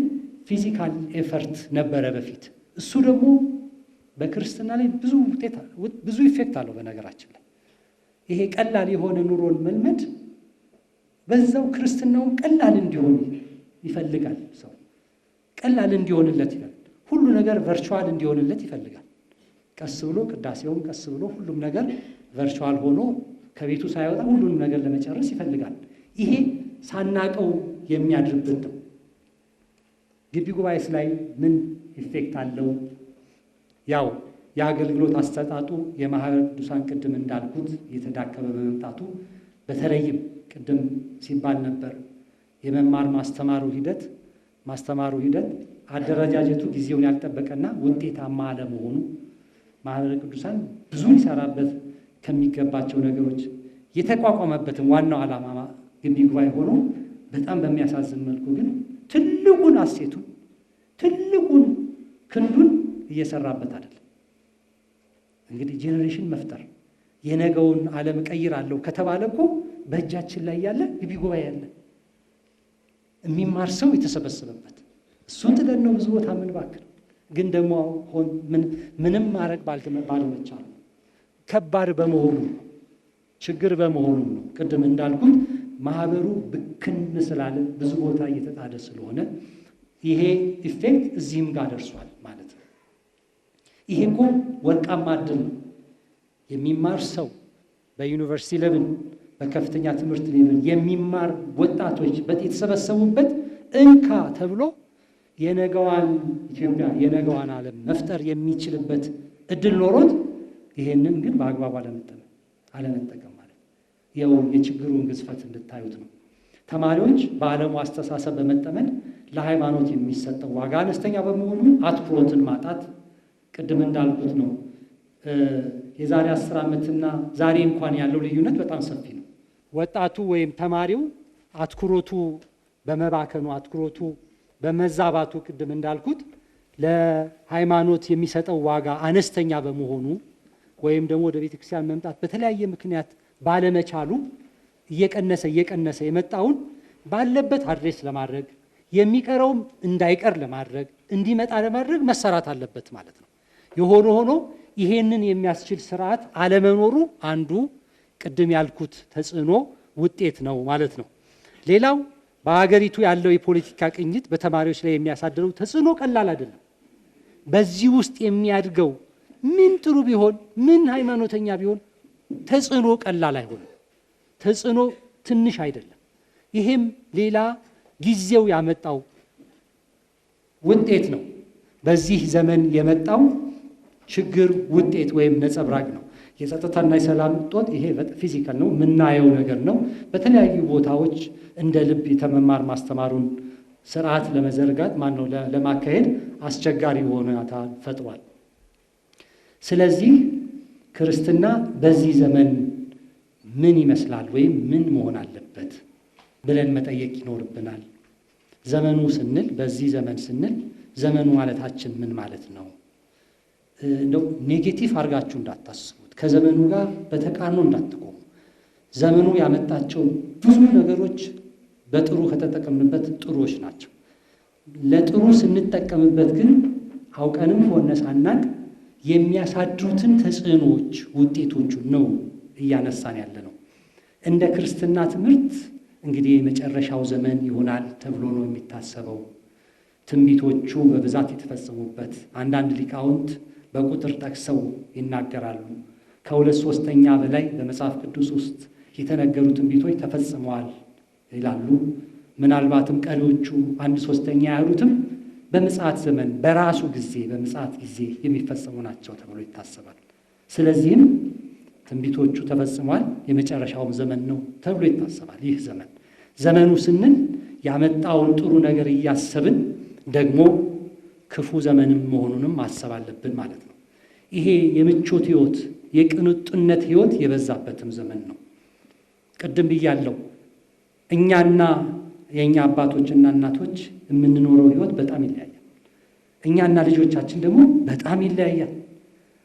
ፊዚካል ኤፈርት ነበረ በፊት። እሱ ደግሞ በክርስትና ላይ ብዙ ኢፌክት አለው። በነገራችን ላይ ይሄ ቀላል የሆነ ኑሮን መልመድ በዛው ክርስትናውን ቀላል እንዲሆን ይፈልጋል። ሰው ቀላል እንዲሆንለት ይፈልጋል። ሁሉ ነገር ቨርቹዋል እንዲሆንለት ይፈልጋል። ቀስ ብሎ ቅዳሴውም ቀስ ብሎ ሁሉም ነገር ቨርቹዋል ሆኖ ከቤቱ ሳይወጣ ሁሉንም ነገር ለመጨረስ ይፈልጋል። ይሄ ሳናቀው የሚያድርብን ነው። ግቢ ጉባኤስ ላይ ምን ኢፌክት አለው? ያው የአገልግሎት አሰጣጡ የማህበረ ቅዱሳን ቅድም እንዳልኩት እየተዳከመ በመምጣቱ በተለይም ቅድም ሲባል ነበር የመማር ማስተማሩ ሂደት አደረጃጀቱ ጊዜውን ያልጠበቀና ውጤታማ አለመሆኑ ማህበረ ቅዱሳን ብዙ ሊሰራበት ከሚገባቸው ነገሮች የተቋቋመበትን ዋናው ዓላማ ግቢ ጉባኤ ሆኖ በጣም በሚያሳዝን መልኩ ግን ትልቁን አሴቱን ትልቁን ክንዱን እየሰራበት አይደለም። እንግዲህ ጄኔሬሽን መፍጠር የነገውን ዓለም እቀይራለሁ ከተባለ እኮ በእጃችን ላይ ያለ ግቢ ጉባኤ ያለ የሚማር ሰው የተሰበሰበበት እሱን ጥለን ነው ብዙ ቦታ የምንባክል። ግን ደግሞ ምንም ማድረግ ባለመቻሉ ከባድ በመሆኑ ችግር በመሆኑ ነው። ቅድም እንዳልኩት ማህበሩ ብክን ስላለ ብዙ ቦታ እየተጣደ ስለሆነ ይሄ ኢፌክት እዚህም ጋር ደርሷል ማለት ነው። ይሄ እኮ ወርቃማ ዕድል ነው። የሚማር ሰው በዩኒቨርሲቲ ሌቭል በከፍተኛ ትምህርት ሌቭል የሚማር ወጣቶች የተሰበሰቡበት እንካ ተብሎ የነገዋን ኢትዮጵያ የነገዋን ዓለም መፍጠር የሚችልበት እድል ኖሮት ይሄንን ግን በአግባቡ አለመጠቀም ማለት ያው የችግሩን ግዝፈት እንድታዩት ነው። ተማሪዎች በዓለሙ አስተሳሰብ በመጠመድ ለሃይማኖት የሚሰጠው ዋጋ አነስተኛ በመሆኑ አትኩሮትን ማጣት ቅድም እንዳልኩት ነው። የዛሬ 10 ዓመትና ዛሬ እንኳን ያለው ልዩነት በጣም ሰፊ ነው። ወጣቱ ወይም ተማሪው አትኩሮቱ በመባከኑ አትኩሮቱ በመዛባቱ ቅድም እንዳልኩት ለሃይማኖት የሚሰጠው ዋጋ አነስተኛ በመሆኑ ወይም ደግሞ ወደ ቤተክርስቲያን መምጣት በተለያየ ምክንያት ባለመቻሉ እየቀነሰ የመጣውን ባለበት አድሬስ ለማድረግ የሚቀረውም እንዳይቀር ለማድረግ እንዲመጣ ለማድረግ መሰራት አለበት ማለት ነው። የሆነ ሆኖ ይሄንን የሚያስችል ስርዓት አለመኖሩ አንዱ ቅድም ያልኩት ተጽዕኖ ውጤት ነው ማለት ነው። ሌላው በአገሪቱ ያለው የፖለቲካ ቅኝት በተማሪዎች ላይ የሚያሳድረው ተጽዕኖ ቀላል አይደለም። በዚህ ውስጥ የሚያድገው ምን ጥሩ ቢሆን ምን ሃይማኖተኛ ቢሆን ተጽዕኖ ቀላል አይሆንም። ተጽዕኖ ትንሽ አይደለም። ይሄም ሌላ ጊዜው ያመጣው ውጤት ነው። በዚህ ዘመን የመጣው ችግር ውጤት ወይም ነጸብራቅ ነው። የጸጥታና የሰላም እጦት ይሄ ፊዚካል ነው፣ የምናየው ነገር ነው። በተለያዩ ቦታዎች እንደ ልብ የተመማር ማስተማሩን ስርዓት ለመዘርጋት ለማካሄድ አስቸጋሪ ሁኔታ ፈጥሯል። ስለዚህ ክርስትና በዚህ ዘመን ምን ይመስላል ወይም ምን መሆን አለበት ብለን መጠየቅ ይኖርብናል። ዘመኑ ስንል በዚህ ዘመን ስንል ዘመኑ ማለታችን ምን ማለት ነው? እንደው ኔጌቲቭ አድርጋችሁ እንዳታስቡት፣ ከዘመኑ ጋር በተቃርኖ እንዳትቆሙ። ዘመኑ ያመጣቸው ብዙ ነገሮች በጥሩ ከተጠቀምንበት ጥሩዎች ናቸው። ለጥሩ ስንጠቀምበት ግን አውቀንም ሆነ ሳናቅ የሚያሳድሩትን ተጽዕኖዎች ውጤቶቹን ነው እያነሳን ያለ ነው። እንደ ክርስትና ትምህርት እንግዲህ የመጨረሻው ዘመን ይሆናል ተብሎ ነው የሚታሰበው። ትንቢቶቹ በብዛት የተፈጸሙበት አንዳንድ ሊቃውንት በቁጥር ጠቅሰው ይናገራሉ። ከ2/3 በላይ በመጽሐፍ ቅዱስ ውስጥ የተነገሩ ትንቢቶች ተፈጽመዋል ይላሉ። ምናልባትም ቀሪዎቹ 1/3 ያሉትም በምጽአት ዘመን በራሱ ጊዜ በምጽአት ጊዜ የሚፈጸሙ ናቸው ተብሎ ይታሰባል። ስለዚህም ትንቢቶቹ ተፈጽመዋል፣ የመጨረሻውም ዘመን ነው ተብሎ ይታሰባል። ይህ ዘመኑ ስንል ያመጣውን ጥሩ ነገር እያሰብን ደግሞ ክፉ ዘመንም መሆኑንም ማሰብ አለብን ማለት ነው። ይሄ የምቾት ህይወት የቅንጡነት ህይወት የበዛበትም ዘመን ነው። ቅድም ብያለሁ፣ እኛና የኛ አባቶችና እናቶች የምንኖረው ህይወት በጣም ይለያያል። እኛና ልጆቻችን ደግሞ በጣም ይለያያል።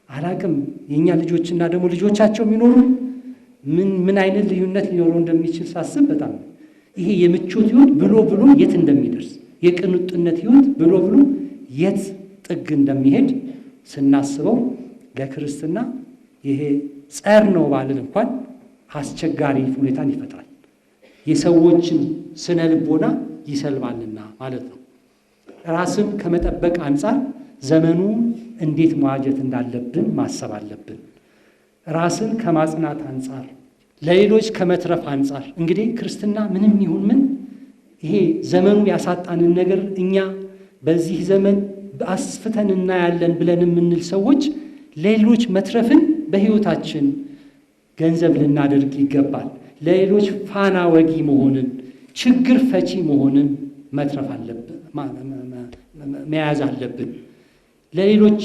አላቅም የኛ ልጆችና ደግሞ ልጆቻቸው የሚኖሩ ምን አይነት ልዩነት ሊኖረው እንደሚችል ሳስብ በጣም ይሄ የምቾት ህይወት ብሎ የት እንደሚደርስ የቅንጡነት ህይወት ብሎ የት ጥግ እንደሚሄድ ስናስበው ለክርስትና ይሄ ጸር ነው ባልን እንኳን አስቸጋሪ ሁኔታን ይፈጥራል። የሰዎችን ስነ ልቦና ይሰልባልና ማለት ነው። ራስን ከመጠበቅ አንጻር ዘመኑ እንዴት መዋጀት እንዳለብን ማሰብ አለብን። ራስን ከማጽናት አንጻር፣ ለሌሎች ከመትረፍ አንጻር እንግዲህ ክርስትና ምንም ይሁን ምን ይሄ ዘመኑ ያሳጣንን ነገር እኛ በዚህ ዘመን አስፍተን እናያለን ብለን የምንል ሰዎች ለሌሎች መትረፍን በህይወታችን ገንዘብ ልናደርግ ይገባል። ለሌሎች ፋና ወጊ መሆንን፣ ችግር ፈቺ መሆንን መትረፍ አለብን፣ መያዝ አለብን። ለሌሎች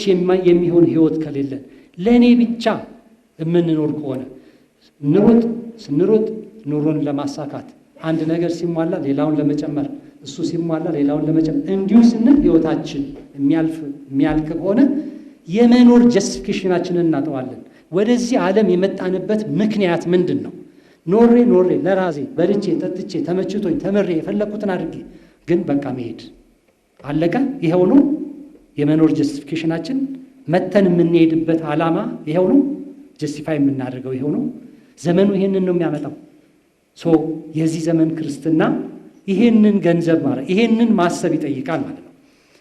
የሚሆን ህይወት ከሌለን ለእኔ ብቻ የምንኖር ከሆነ ስንሮጥ ኑሮን ለማሳካት አንድ ነገር ሲሟላ ሌላውን ለመጨመር እሱ ሲሟላ ሌላውን ለመጨመር እንዲሁ ስንል ሕይወታችን የሚያልቅ ከሆነ የመኖር ጀስቲፊኬሽናችንን እናጠዋለን። ወደዚህ ዓለም የመጣንበት ምክንያት ምንድን ነው? ኖሬ ለራሴ በልቼ ጠጥቼ ተመችቶኝ ተምሬ የፈለግኩትን አድርጌ ግን በቃ መሄድ አለቀ። ይኸው ነው የመኖር ጀስቲፊኬሽናችን። መተን የምንሄድበት ዓላማ ይኸው ነው። ጀስቲፋይ የምናደርገው ይኸው ነው። ዘመኑ ይሄንን ነው የሚያመጣው። የዚህ ዘመን ክርስትና ይሄንን ገንዘብ ማለት ይሄንን ማሰብ ይጠይቃል ማለት ነው።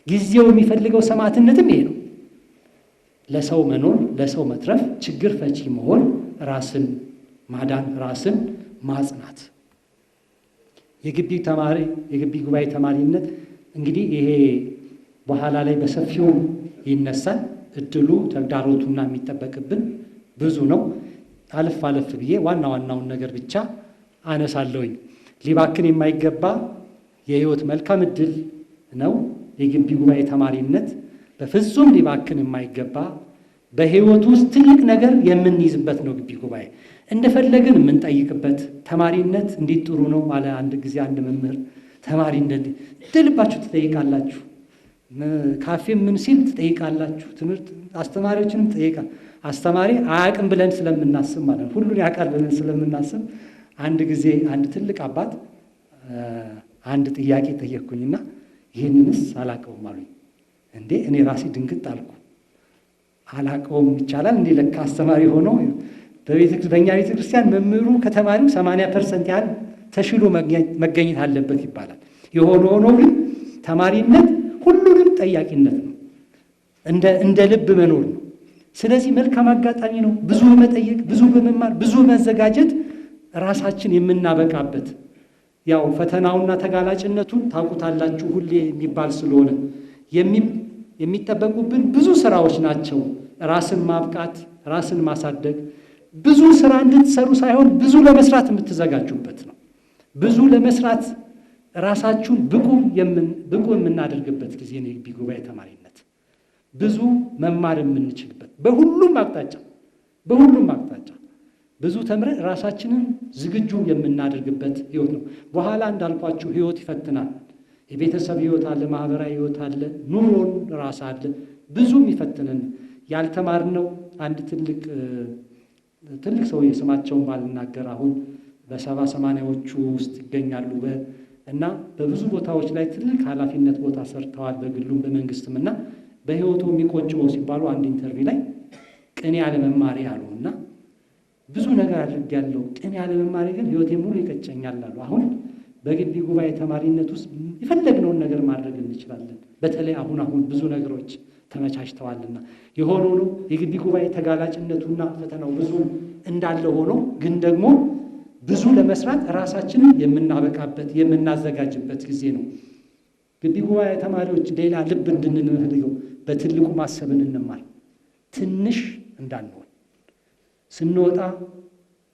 ጊዜው የሚፈልገው ሰማዕትነትም ይሄ ነው። ለሰው መኖር፣ ለሰው መትረፍ፣ ችግር ፈቺ መሆን፣ ራስን ማዳን፣ ራስን ማጽናት። የግቢ ጉባኤ ተማሪነት እንግዲህ ይሄ በኋላ ላይ በሰፊው ይነሳል። እድሉ ተግዳሮቱና የሚጠበቅብን ብዙ ነው። አለፍ ብዬ ዋና ዋናውን ነገር ብቻ አነሳለሁኝ። ሊባክን የማይገባ የህይወት መልካም እድል ነው የግቢ ጉባኤ ተማሪነት። በፍጹም ሊባክን የማይገባ በህይወት ውስጥ ትልቅ ነገር የምንይዝበት ነው ግቢ ጉባኤ። እንደፈለግን የምንጠይቅበት ተማሪነት እንዴት ጥሩ ነው አለ አንድ ጊዜ አንድ መምህር። ተማሪ እንደልባችሁ ትጠይቃላችሁ፣ ካፌም ምን ሲል ትጠይቃላችሁ፣ ትምህርት አስተማሪዎችንም ትጠይቃል። አስተማሪ አያውቅም ብለን ስለምናስብ ማለት ነው፣ ሁሉን ያውቃል ብለን ስለምናስብ አንድ ጊዜ አንድ ትልቅ አባት አንድ ጥያቄ ጠየቅኩኝና ይህንንስ አላውቀውም አሉኝ። እንዴ እኔ ራሴ ድንግጥ አልኩ። አላውቀውም ይቻላል እንዴ? ለካ አስተማሪ ሆኖ በእኛ ቤተ ክርስቲያን መምህሩ ከተማሪው 80% ያህል ተሽሎ መገኘት አለበት ይባላል። የሆነ ሆኖ ግን ተማሪነት ሁሉንም ጠያቂነት ነው፣ እንደ ልብ መኖር ነው። ስለዚህ መልካም አጋጣሚ ነው። ብዙ በመጠየቅ ብዙ በመማር ብዙ መዘጋጀት ራሳችን የምናበቃበት። ያው ፈተናውና ተጋላጭነቱን ታውቁታላችሁ ሁሌ የሚባል ስለሆነ የሚጠበቁብን ብዙ ስራዎች ናቸው። ራስን ማብቃት፣ ራስን ማሳደግ፣ ብዙ ስራ እንድትሰሩ ሳይሆን ብዙ ለመስራት የምትዘጋጁበት ነው። ብዙ ለመስራት ራሳችሁን ብቁ የምናደርግበት ጊዜ ነው የግቢ ጉባኤ ተማሪነት። ብዙ መማር የምንችልበት በሁሉም አቅጣጫ ብዙ ተምረን ራሳችንን ዝግጁ የምናደርግበት ህይወት ነው። በኋላ እንዳልኳችሁ ህይወት ይፈትናል። የቤተሰብ ህይወት አለ፣ ማህበራዊ ህይወት አለ፣ ኑሮን ራስ አለ፣ ብዙ የሚፈትነን ያልተማርነው አንድ ትልቅ ሰው የስማቸውን ባልናገር አሁን በ70-80ዎቹ ውስጥ ይገኛሉ እና በብዙ ቦታዎች ላይ ትልቅ ኃላፊነት ቦታ ሰርተዋል፣ በግሉም በመንግስትም እና በህይወቱ የሚቆጭው ሲባሉ አንድ ኢንተርቪው ላይ ቅኔ ያለመማሪ አሉ እና ብዙ ነገር አድርጌያለሁ፣ ቅኔ ያለመማሪ ግን ህይወቴ ሙሉ ይቀጨኛል አሉ። አሁን በግቢ ጉባኤ ተማሪነት ውስጥ የፈለግነውን ነገር ማድረግ እንችላለን። በተለይ አሁን ብዙ ነገሮች ተመቻችተዋልና የሆነ ነው የግቢ ጉባኤ ተጋላጭነቱና ፈተናው ብዙ እንዳለ ሆኖ ግን ደግሞ ብዙ ለመስራት ራሳችንን የምናበቃበት የምናዘጋጅበት ጊዜ ነው። ግቢ ጉባኤ ተማሪዎች ሌላ ልብ እንድንፈልገው በትልቁ ማሰብን እንማር። ትንሽ እንዳንሆን ስንወጣ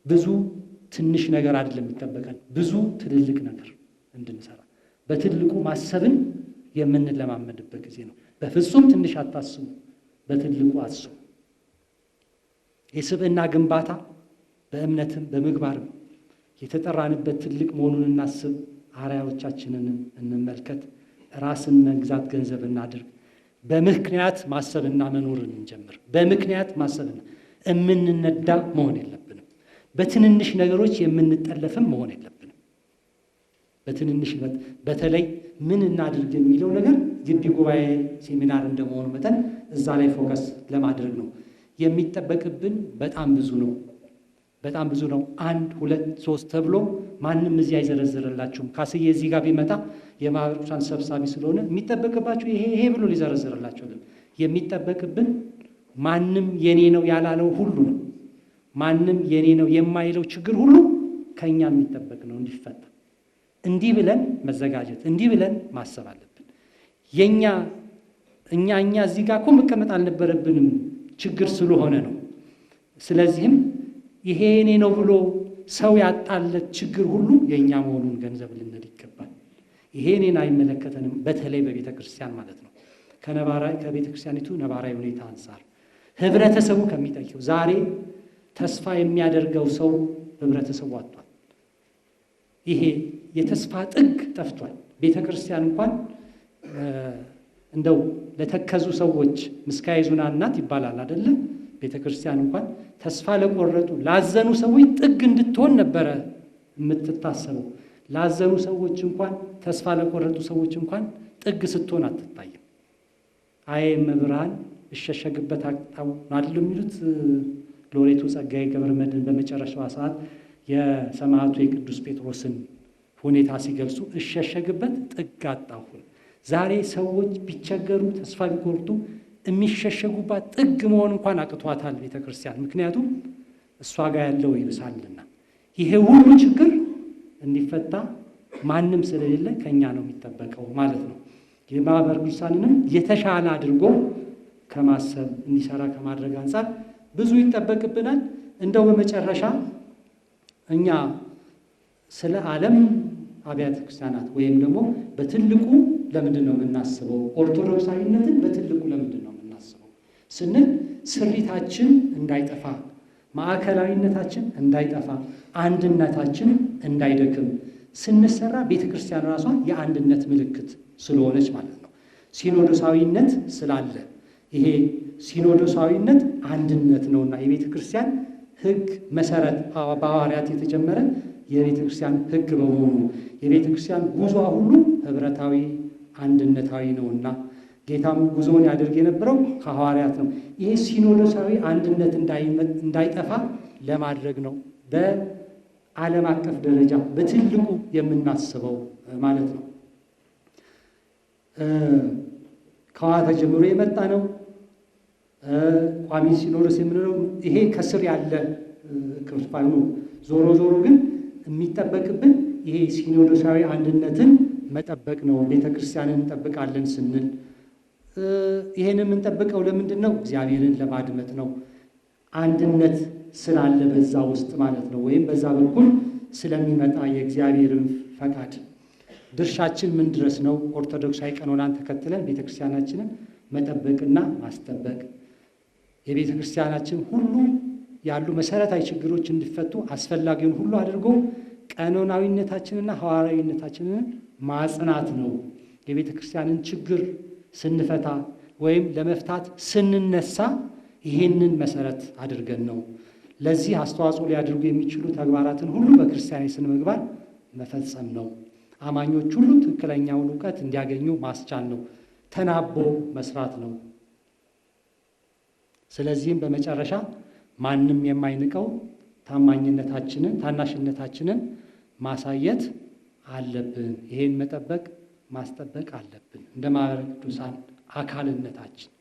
ብዙ ትንሽ ነገር አይደለም የሚጠበቀን፣ ብዙ ትልልቅ ነገር እንድንሰራ በትልቁ ማሰብን የምንለማመድበት ጊዜ ነው። በፍጹም ትንሽ አታስቡ፣ በትልቁ አስቡ። የስብዕና ግንባታ በእምነትም በምግባርም የተጠራንበት ትልቅ መሆኑን እናስብ። አርአያዎቻችንን እንመልከት። ራስን መግዛት ገንዘብ እናድርግ። በምክንያት ማሰብና መኖርን እንጀምር። በምክንያት ማሰብና የምንነዳ መሆን የለብንም። በትንንሽ ነገሮች የምንጠለፍም መሆን የለብንም። በትንንሽ በተለይ ምን እናድርግ የሚለው ነገር ግቢ ጉባኤ ሴሚናር እንደመሆኑ መጠን እዛ ላይ ፎከስ ለማድረግ ነው የሚጠበቅብን። በጣም ብዙ ነው። 1 2 3 ተብሎ ማንም እዚህ አይዘረዝርላችሁም። ካስዬ እዚህ ጋር ቢመጣ የማህበረ ቅዱሳን ሰብሳቢ ስለሆነ የሚጠበቅባችሁ ይሄ ብሎ ሊዘረዝርላችሁ የሚጠበቅብን ማንም የኔ ነው ያላለው ሁሉ ነው። ማንም የኔ ነው የማይለው ችግር ሁሉ ከኛ የሚጠበቅ ነው እንዲፈታ። እንዲህ ብለን መዘጋጀት፣ እንዲህ ብለን ማሰብ አለብን። እኛ እዚህ ጋር እኮ መቀመጥ አልነበረብንም፣ ችግር ስለሆነ ነው። ስለዚህም ይሄ የኔ ነው ብሎ ሰው ያጣለት ችግር ሁሉ የኛ መሆኑን ገንዘብ ልንል ይገባል። ይሄ እኔን አይመለከተንም፣ በተለይ በቤተ ክርስቲያን ማለት ነው። ከቤተ ክርስቲያኒቱ ነባራዊ ሁኔታ አንጻር ህብረተሰቡ ከሚጠይቀው ዛሬ ተስፋ የሚያደርገው ሰው ህብረተሰቡ አጥቷል። ይሄ የተስፋ ጥግ ጠፍቷል። ቤተ ክርስቲያን እንኳን እንደው ለተከዙ ሰዎች ምስካየ ኅዙናን ናት ይባላል አይደለም? ቤተ ክርስቲያን እንኳን ተስፋ ለቆረጡ ላዘኑ ሰዎች ጥግ እንድትሆን ነበረ የምትታሰበው። ላዘኑ ሰዎች እንኳን ተስፋ ለቆረጡ ሰዎች እንኳን ጥግ ስትሆን አትታይም። አይ መብርሃን እሸሸግበት አጣው አይደለም የሚሉት ሎሬቱ ጸጋዬ ገብረመድኅን በመጨረሻዋ ሰዓት የሰማዕቱ የቅዱስ ጴጥሮስን ሁኔታ ሲገልጹ እሸሸግበት ጥግ አጣሁ። ዛሬ ሰዎች ቢቸገሩ ተስፋ ቢቆርጡ የሚሸሸጉባት ጥግ መሆን እንኳን አቅቷታል ቤተ ክርስቲያን። ምክንያቱም እሷ ጋር ያለው ይብሳልና ይሄ ሁሉ ችግር እንዲፈታ ማንም ስለሌለ ከኛ ነው የሚጠበቀው ማለት ነው። የማኅበረ ቅዱሳንንም የተሻለ አድርጎ ከማሰብ እንዲሰራ ከማድረግ አንጻር ብዙ ይጠበቅብናል። እንደው በመጨረሻ እኛ ስለ ዓለም አብያተ ክርስቲያናት ወይም ደግሞ በትልቁ ለምንድን ነው የምናስበው? ኦርቶዶክሳዊነትን በትልቁ ለምንድን ነው የምናስበው ስንል ስሪታችን እንዳይጠፋ፣ ማዕከላዊነታችን እንዳይጠፋ፣ አንድነታችን እንዳይደክም ስንሰራ ቤተ ክርስቲያን ራሷ የአንድነት ምልክት ስለሆነች ማለት ነው። ሲኖዶሳዊነት ስላለ ይሄ ሲኖዶሳዊነት አንድነት ነውና የቤተ ክርስቲያን ሕግ መሰረት በሐዋርያት የተጀመረ የቤተ ክርስቲያን ሕግ በመሆኑ የቤተ ክርስቲያን ጉዞ ሁሉ ህብረታዊ አንድነታዊ ነውና ጌታም ጉዞውን ያደርግ የነበረው ከሐዋርያት ነው። ይሄ ሲኖዶሳዊ አንድነት እንዳይጠፋ ለማድረግ ነው በዓለም አቀፍ ደረጃ በትልቁ የምናስበው ማለት ነው። ከዋታ ጀምሮ የመጣ ነው። ቋሚ ሲኖዶስ የምንለው ይሄ ከስር ያለ ክፍልፋይ ነው። ዞሮ ዞሮ ግን የሚጠበቅብን ይሄ ሲኖዶሳዊ አንድነትን መጠበቅ ነው። ቤተ ክርስቲያንን እንጠብቃለን ስንል ይሄን የምንጠብቀው ለምንድን ነው? እግዚአብሔርን ለማድመጥ ነው። አንድነት ስላለ በዛ ውስጥ ማለት ነው። ወይም በዛ በኩል ስለሚመጣ የእግዚአብሔርን ፈቃድ ድርሻችን ምን ድረስ ነው? ኦርቶዶክሳዊ ቀኖናን ተከትለን ቤተ ክርስቲያናችንን መጠበቅና ማስጠበቅ፣ የቤተ ክርስቲያናችን ሁሉ ያሉ መሰረታዊ ችግሮች እንዲፈቱ አስፈላጊውን ሁሉ አድርጎ ቀኖናዊነታችንና ሐዋርያዊነታችንን ማጽናት ነው። የቤተ ክርስቲያንን ችግር ስንፈታ ወይም ለመፍታት ስንነሳ ይሄንን መሰረት አድርገን ነው። ለዚህ አስተዋጽኦ ሊያደርጉ የሚችሉ ተግባራትን ሁሉ በክርስቲያናዊ ስነ ምግባር መፈጸም ነው። አማኞች ሁሉ ትክክለኛውን እውቀት እንዲያገኙ ማስቻል ነው። ተናቦ መስራት ነው። ስለዚህም በመጨረሻ ማንም የማይንቀው ታማኝነታችንን ታናሽነታችንን ማሳየት አለብን። ይሄን መጠበቅ ማስጠበቅ አለብን። እንደ ማኅበረ ቅዱሳን አካልነታችን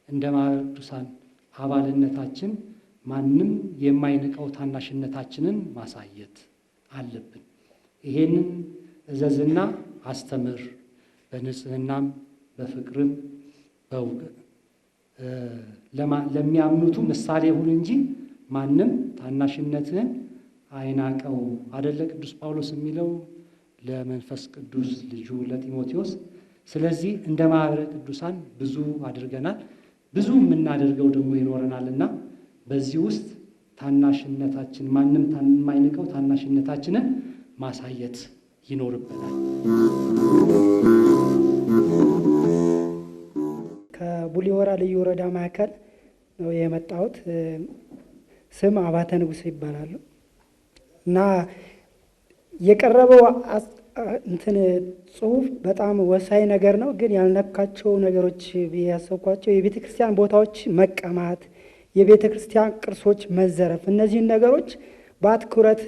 እንደ ማኅበረ ቅዱሳን አባልነታችን ማንም የማይንቀው ታናሽነታችንን ማሳየት አለብን። ይሄንን እዘዝና አስተምር፣ በንጽህናም በፍቅርም ለሚያምኑቱ ምሳሌ ሁን እንጂ ማንም ታናሽነትህን አይናቀው አደለ ቅዱስ ጳውሎስ የሚለው ለመንፈስ ቅዱስ ልጁ ለጢሞቴዎስ። ስለዚህ እንደ ማኅበረ ቅዱሳን ብዙ አድርገናል፣ ብዙ የምናደርገው ደግሞ ይኖረናልና በዚህ ውስጥ ታናሽነታችን ማንም የማይንቀው ታናሽነታችንን ማሳየት ይኖርበታል። ከቡሌ ሆራ ልዩ ወረዳ ማዕከል ነው የመጣሁት። ስም አባተ ንጉሥ ይባላሉ እና የቀረበው ጽሁፍ በጣም ወሳኝ ነገር ነው። ግን ያልነካቸው ነገሮች ያሰብኳቸው የቤተ ክርስቲያን ቦታዎች መቀማት፣ የቤተ ክርስቲያን ቅርሶች መዘረፍ፣ እነዚህን ነገሮች በአትኩረት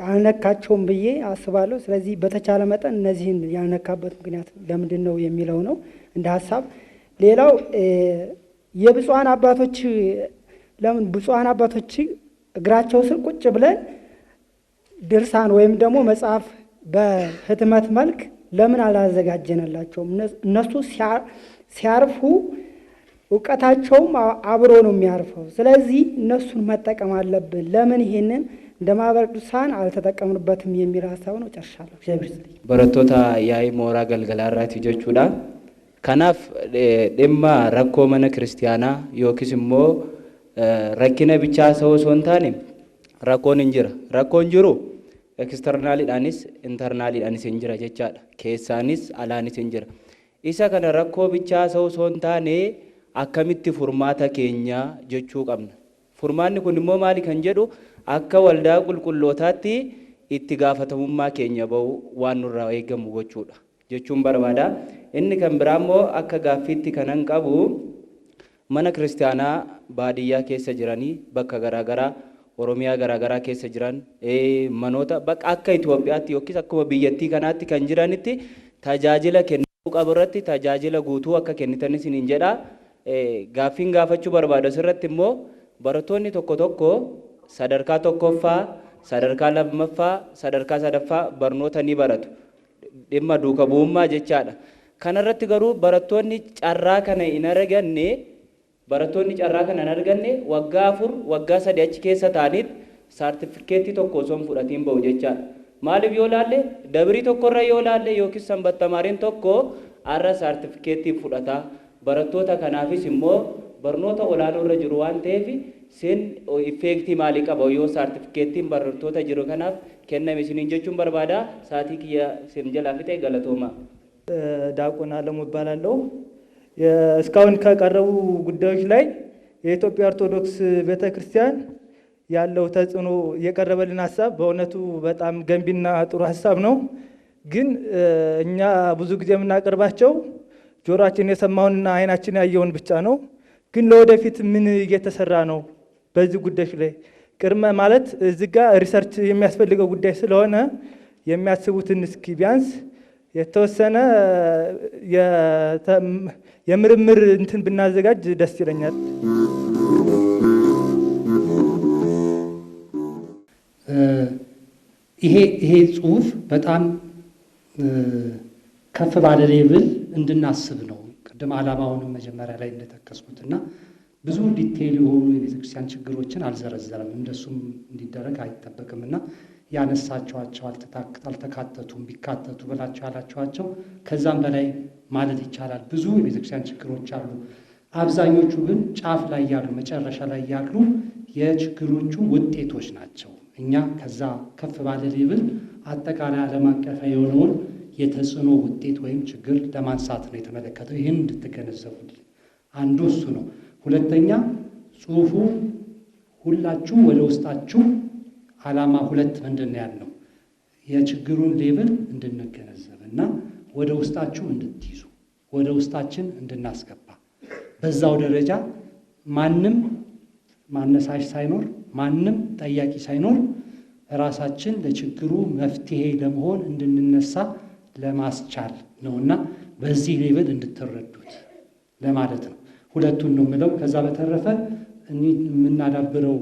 አልነካቸውም ብዬ አስባለሁ። ስለዚህ በተቻለ መጠን እነዚህን ያልነካበት ምክንያት ለምንድን ነው የሚለው ነው እንደ ሀሳብ። ሌላው የብፁዓን አባቶች ለምን ብፁዓን አባቶች እግራቸው ስር ቁጭ ብለን ድርሳን ወይም ደግሞ መጽሐፍ በህትመት መልክ ለምን አላዘጋጀንላቸውም? እነሱ ሲያርፉ እውቀታቸውም አብሮ ነው የሚያርፈው። ስለዚህ እነሱን መጠቀም አለብን። ለምን ይሄንን እንደ ማኅበረ ቅዱሳን አልተጠቀምንበትም የሚል ሀሳብ ነው። ጨርሻለሁ። በረቶታ ያይ ሞራ ገልገላራት ጀቹዳ ከናፍ ደማ ረኮ መነ ክርስቲያና ዮኪስ ሞ rakkina bichaa osoo hin taane rakkoon hin jira. Rakkoon jiru eksternaaliidhaanis intarnaaliidhaanis hin jira jechaadha. Keessaanis alaanis hin jira. Isa kana rakkoo bichaa osoo hin taane akkamitti furmaata keenya jechuu qabna. Furmaanni kun immoo maali kan jedhu akka waldaa qulqullootaatti itti gaafatamummaa keenya bahu waan nurraa eegamu gochuudha jechuun barbaada. Inni kan biraa immoo akka gaaffiitti kanan qabu mana kiristaanaa baadiyyaa keessa jiranii bakka garaagaraa Oromiyaa garaagaraa keessa jiran manoota bakka akka Itoophiyaatti yookiis akkuma biyyattii kanaatti kan jiranitti tajaajila kennuu qabu irratti tajaajila guutuu akka kennitanis hin jedha. Gaaffiin gaafachuu barbaadu asirratti immoo barattoonni tokko tokko sadarkaa tokkoffaa, sadarkaa lammaffaa, sadarkaa sadaffaa barnoota ni baratu. Dhimma duuka bu'ummaa jechaadha. Kanarratti garuu barattoonni carraa kana hin arganne waggaa 4 waggaa 3 achi keessa ta'aniit saartifikeetii tokko osoo hin fudhatiin bahu jechaadha. Maaliif yoo laalle dabrii tokkorra yoo laalle yookiis sanbattamaariin tokko har'a saartifikeetii fudhata. Barattoota kanaafis immoo barnoota olaanoo irra jiru waan ta'eef sin effektii maalii qaba yoo saartifikeetiin barattoota jiru kanaaf kenname isiniin jechuun barbaada. Saatii kiyya sin jalaa fixe galatooma. ዲያቆን አለሙ እባላለሁ። እስካሁን ከቀረቡ ጉዳዮች ላይ የኢትዮጵያ ኦርቶዶክስ ቤተክርስቲያን ያለው ተጽዕኖ የቀረበልን ሐሳብ በእውነቱ በጣም ገንቢና ጥሩ ሐሳብ ነው። ግን እኛ ብዙ ጊዜ የምናቀርባቸው ጆሮአችን የሰማውንና አይናችን ያየውን ብቻ ነው። ግን ለወደፊት ምን እየተሰራ ነው በዚህ ጉዳዮች ላይ ቅድመ ማለት እዚህ ጋር ሪሰርች የሚያስፈልገው ጉዳይ ስለሆነ የሚያስቡትን እስኪ ቢያንስ የተወሰነ የምርምር እንትን ብናዘጋጅ ደስ ይለኛል። ይሄ ጽሁፍ በጣም ከፍ ባለ ሌቭል እንድናስብ ነው። ቅድም ዓላማውንም መጀመሪያ ላይ እንደተከስኩትና ብዙ ዲቴይል የሆኑ የቤተክርስቲያን ችግሮችን አልዘረዘረም። እንደሱም እንዲደረግ አይጠበቅምና ያነሳቸዋቸው አልተካተቱም ቢካተቱ ብላቸው ያላቸዋቸው ከዛም በላይ ማለት ይቻላል። ብዙ የቤተክርስቲያን ችግሮች አሉ። አብዛኞቹ ግን ጫፍ ላይ ያሉ መጨረሻ ላይ ያሉ የችግሮቹ ውጤቶች ናቸው። እኛ ከዛ ከፍ ባለ ሌቭል አጠቃላይ ዓለም አቀፋዊ የሆነውን የተጽዕኖ ውጤት ወይም ችግር ለማንሳት ነው የተመለከተው። ይህን እንድትገነዘቡልኝ አንዱ እሱ ነው። ሁለተኛ ጽሁፉ ሁላችሁ ወደ ውስጣችሁ ዓላማ 2 ምንድነው ያለው የችግሩን ሌቭል እንድንገነዘብና ወደ ውስጣችሁ እንድትይዙ ወደ ውስጣችን እንድናስገባ በዛው ደረጃ ማንም ማነሳሽ ሳይኖር ማንም ጠያቂ ሳይኖር ራሳችን ለችግሩ መፍትሄ ለመሆን እንድንነሳ ለማስቻል ነውና በዚህ ሌቭል እንድትረዱት ለማለት ነው። ሁለቱን ነው የምለው። ከዛ በተረፈ የምናዳብረው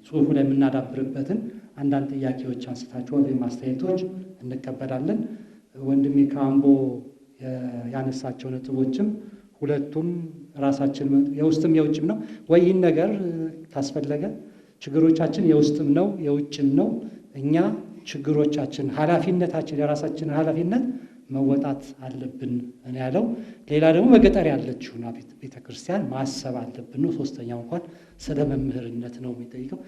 ጽሁፉ ላይ የምናዳብርበትን አንዳንድ ጥያቄዎች አንስታችኋል ወይም አስተያየቶች እንቀበላለን። ወንድሜ ካምቦ ያነሳቸው ነጥቦችም ሁለቱም ራሳችን የውስጥም የውጭም ነው ወይ ይህን ነገር ታስፈለገ ችግሮቻችን የውስጥም ነው የውጭም ነው። እኛ ችግሮቻችን ኃላፊነታችን የራሳችንን ኃላፊነት መወጣት አለብን እኔ ያለው። ሌላ ደግሞ በገጠር ያለችውና ቤተክርስቲያን ማሰብ አለብን ነው። ሶስተኛው እንኳን ስለ መምህርነት ነው የሚጠይቀው።